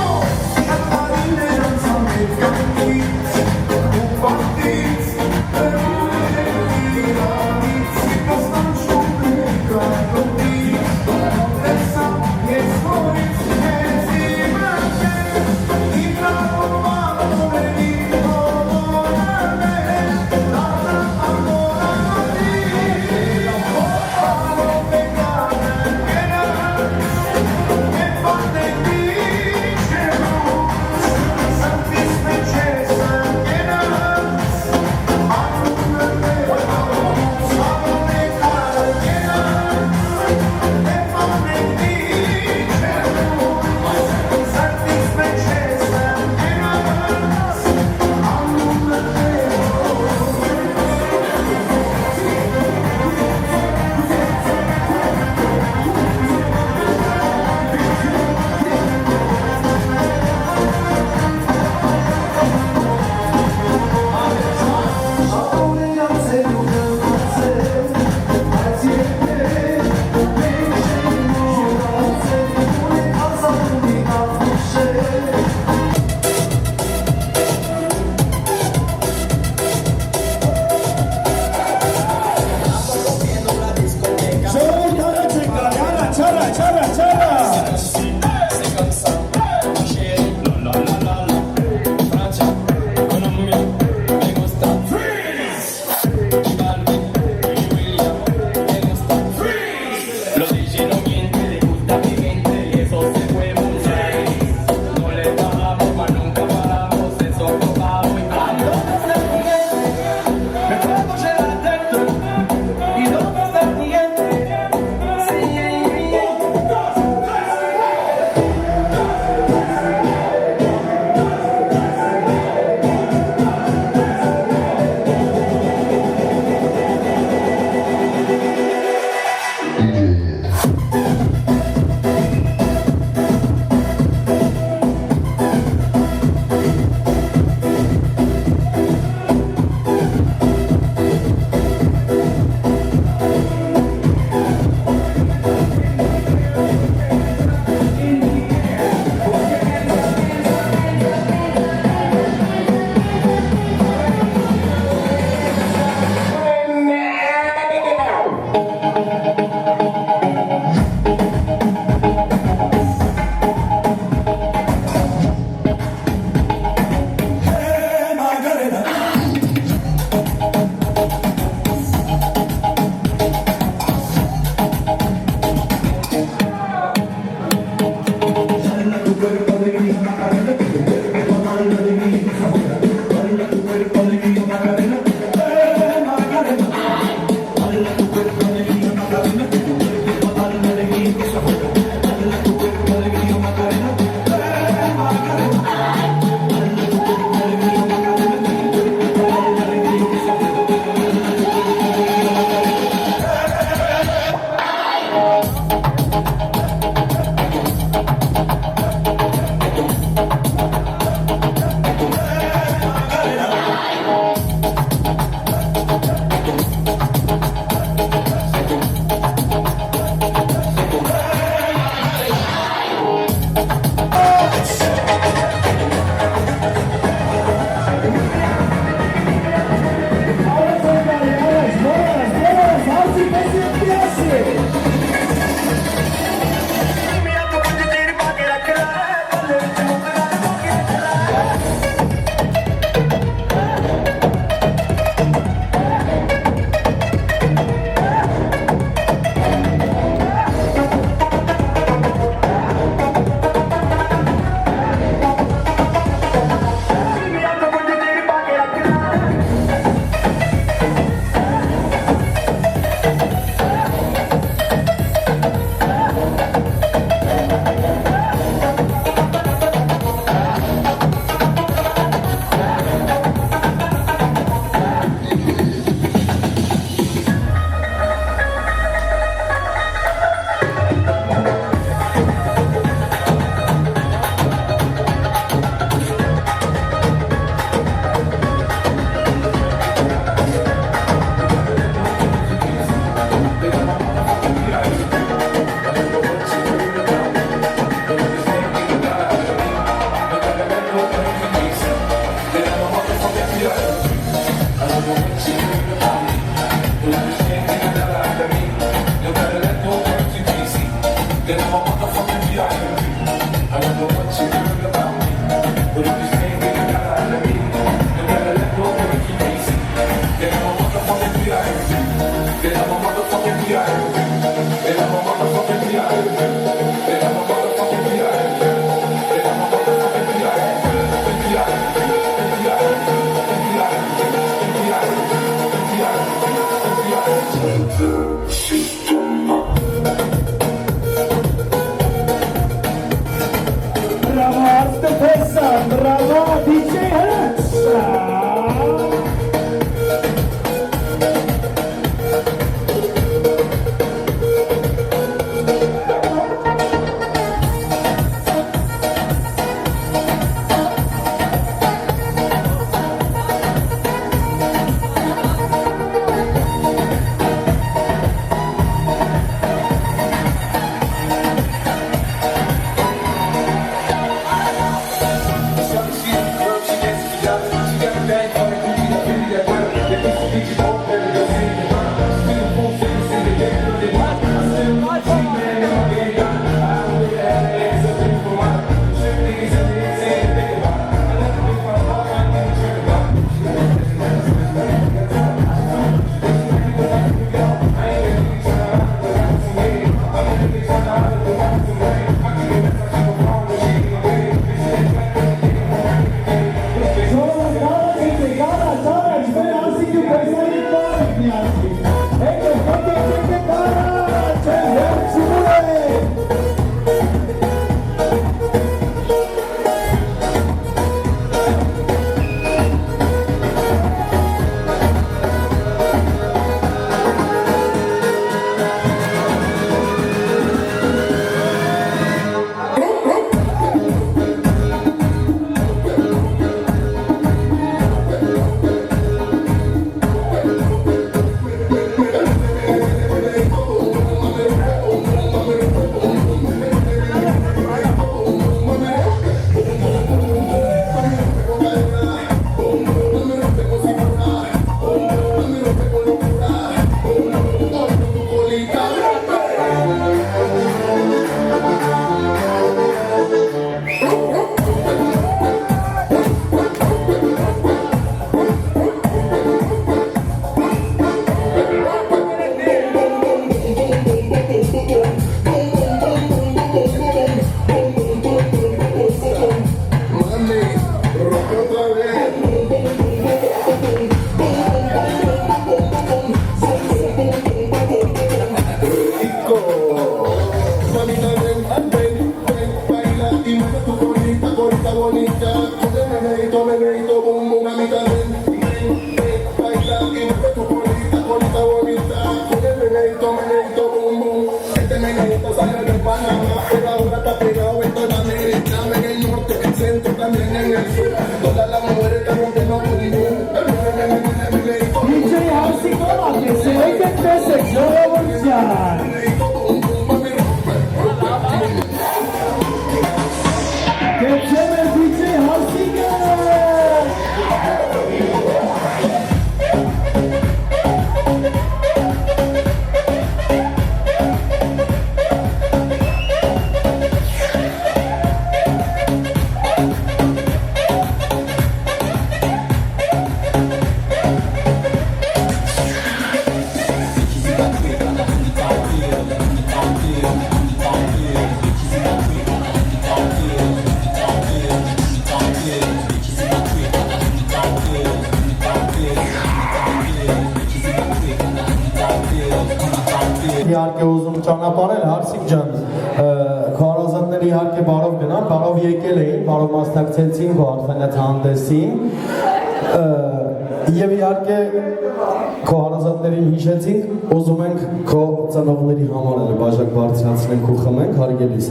then I'm a motherfucking VIP. I don't know what you heard about me, but if you say that you gotta let me, you better let go of it, keep easy. Then I'm a motherfucking VIP. Then I'm a motherfucking VIP. Then I'm a motherfucking VIP. Then I'm a motherfucking VIP. Then I'm a motherfucking Bravo, Arstefesa, bravo, DJ Alexa. Իհարկե ուզում ճանապարհել Հարսիկ ջան, քարոզանները իհարկե բարով գնան, բարով եկել էին, բարով մասնակցեցին քո արդեն հանդեսին, եւ իհարկե քո հարազատներին հիշեցինք, ուզում ենք քո ծնողների համար էլ բաժակ բարձրացնենք ու խմենք, հարգելիս։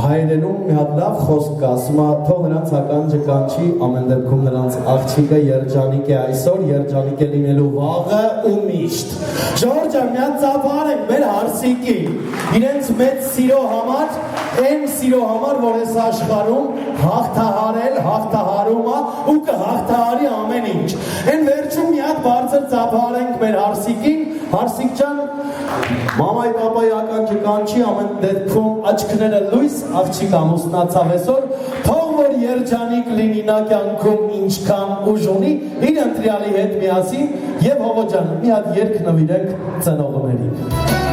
Հայերենում մի հատ լավ խոսք կա, ասում է, թող նրանց ականջը կանչի, ամեն դեպքում նրանց աղջիկը երջանիկ է այսօր, երջանիկ է լինելու վաղը ու միշտ։ Ժողովուրդ ջան, մի հատ ծափար ենք մեր Հարսիկի, իրենց մեծ սիրո համար, այն սիրո համար, որ այս աշխարհում հաղթահարել, հաղթահարում է ու կհաղթահարի ամեն ինչ։ Այն վերջում մի հատ բարձր ծափար ենք մեր Հարսիկին, Հարսիկ ջան, մամայի պապայի ականջը կանչի, ամեն դեպքում աչքները լույս, աղջիկ ամուսնացավ այսօր, թող որ երջանիկ լինի նա կյանքում ինչքան ուժ ունի, իր ընտրյալի հետ միասին եւ Հովո ջան, մի հատ երգ նվիրենք ծնողներին։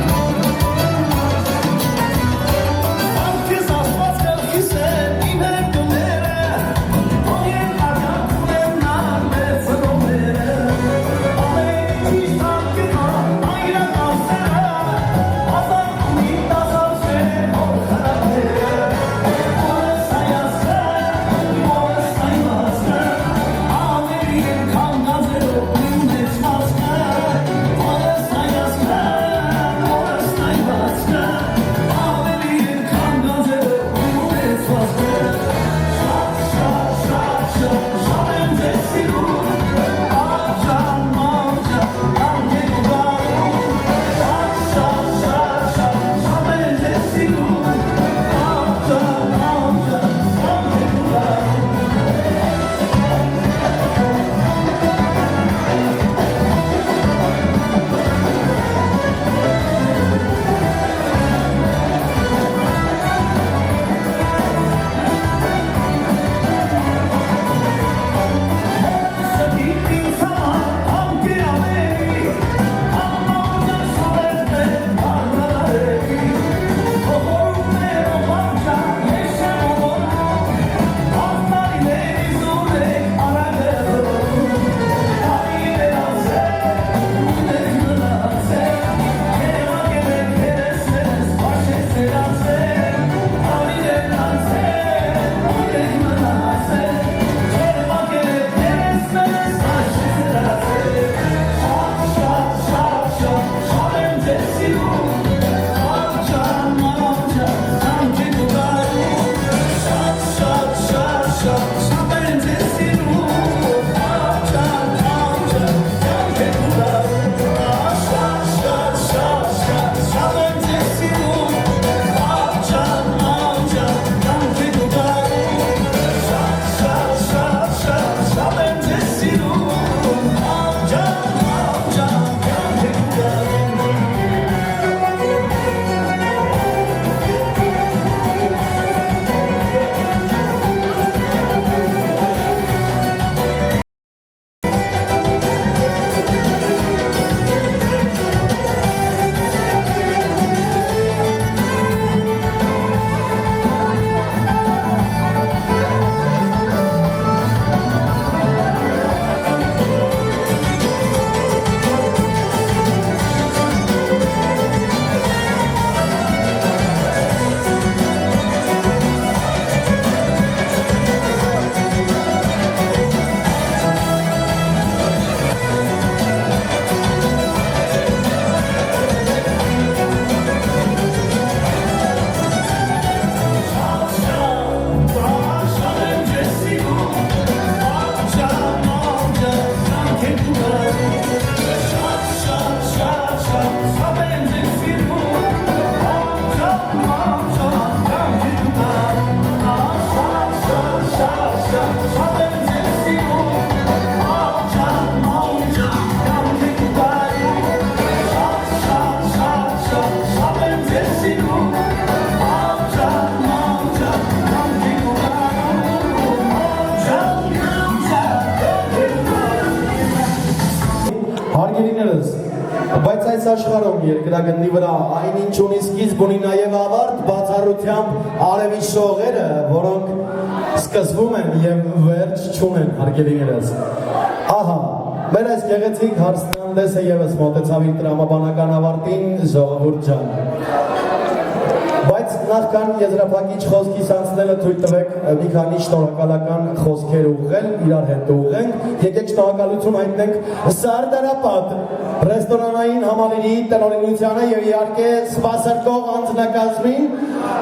Բայց այս աշխարհում երկրագնդի վրա այնինչ ունի սկիզբ ունի նաև ավարտ, բացառությամբ արևի շողերը, որոնք սկսվում են եւ վերջ չունեն, հարգելիներս։ Ահա, մեր այս գեղեցիկ հարցնանդեսը եւս մոտեցավ իր տրամաբանական ավարտին, ժողովուրդ ջան։ Բայց նախքան եզրափակիչ խոսքիս անցնելը թույլ տվեք մի քանի շնորհակալական խոսքեր ուղղել, իրար հետ ուղղենք, եկեք շնորհակալություն հայտնենք Սարդարապատ ռեստորանային համալիրի տնօրինությանը եւ իհարկե սպասարկող անձնակազմին,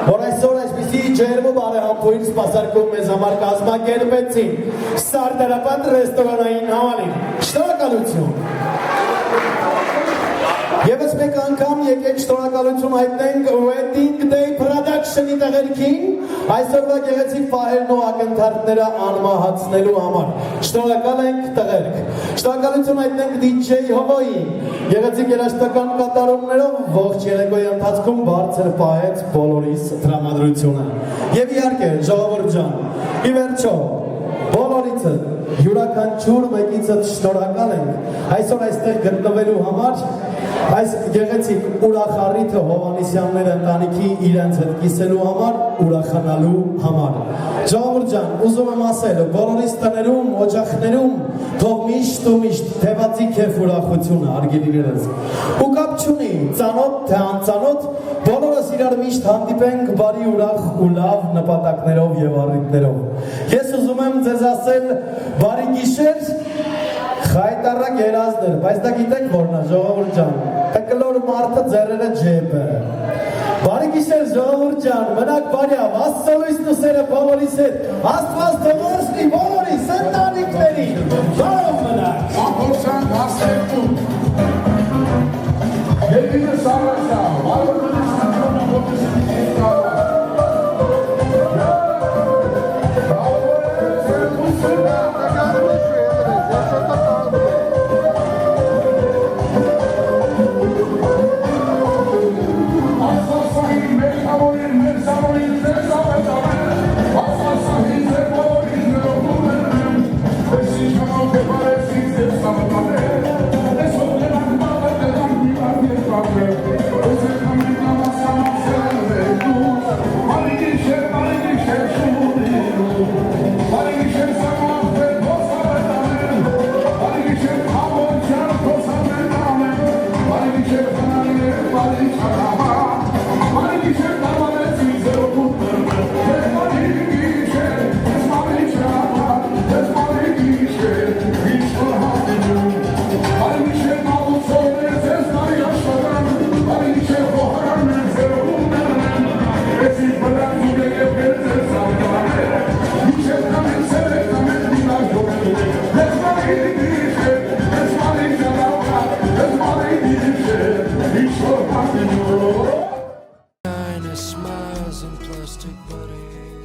որ այսօր այսպիսի ջերմ ու բարեհամբույր սպասարկում մեզ համար կազմակերպեցին։ Սարդարապատ ռեստորանային համալիր։ Շնորհակալություն։ Եվս Եվս մեկ անգամ եկեք շնորհակալություն հայտնենք Wedding Day Production-ի տղերքին այսօրվա գեղեցիկ պահերն ու ակնթարթները անմահացնելու համար։ Շնորհակալ ենք տղերք։ Շնորհակալություն հայտնենք DJ Հովոյին։ Գեղեցիկ երաժշտական կատարումներով ողջ երեկոյի ընթացքում բարձր պահեց բոլորիս տրամադրությունը։ Եվ իհարկե, ժողովուրդ ջան, ի վերջո բոլորիցը յուրաքանչյուր մեկիցը շնորհակալ ենք այսօր այստեղ գտնվելու համար, այս գեղեցիկ ուրախառիթը Հովհաննիսյանները ընտանիքի իրենց հետ կիսելու համար, ուրախանալու համար։ Ժողովուրդ ջան, ուզում եմ ասել, բոլորիս տներում, օջախներում թող միշտ ու միշտ թևածի քեֆ ուրախությունը, արգելիներս։ Ու կապ չունի, ծանոթ թե անծանոթ, բոլորս իրար միշտ հանդիպենք բարի ուրախ ու լավ նպատակներով եւ առիթներով։ Ես ուզում եմ ձեզ ասել բարի գիշեր, խայտարակ երազներ, բայց դա գիտեք որն է, ժողովուրդ ջան, տկլոր մարդը ձեռերը ջեբը։ Բարի գիշեր, ժողովուրդ ջան, մնաք բարյավ, Աստծո լույսն ու սերը բոլորիս հետ, Աստված թող օրհնի բոլորիս ընտանիքներին, բարով մնաք։ Ախորժան հասնելու Երկինը սարասա, արվորնի սանքրոնը ոտեսի կետկարը Smiles and plastic buddy.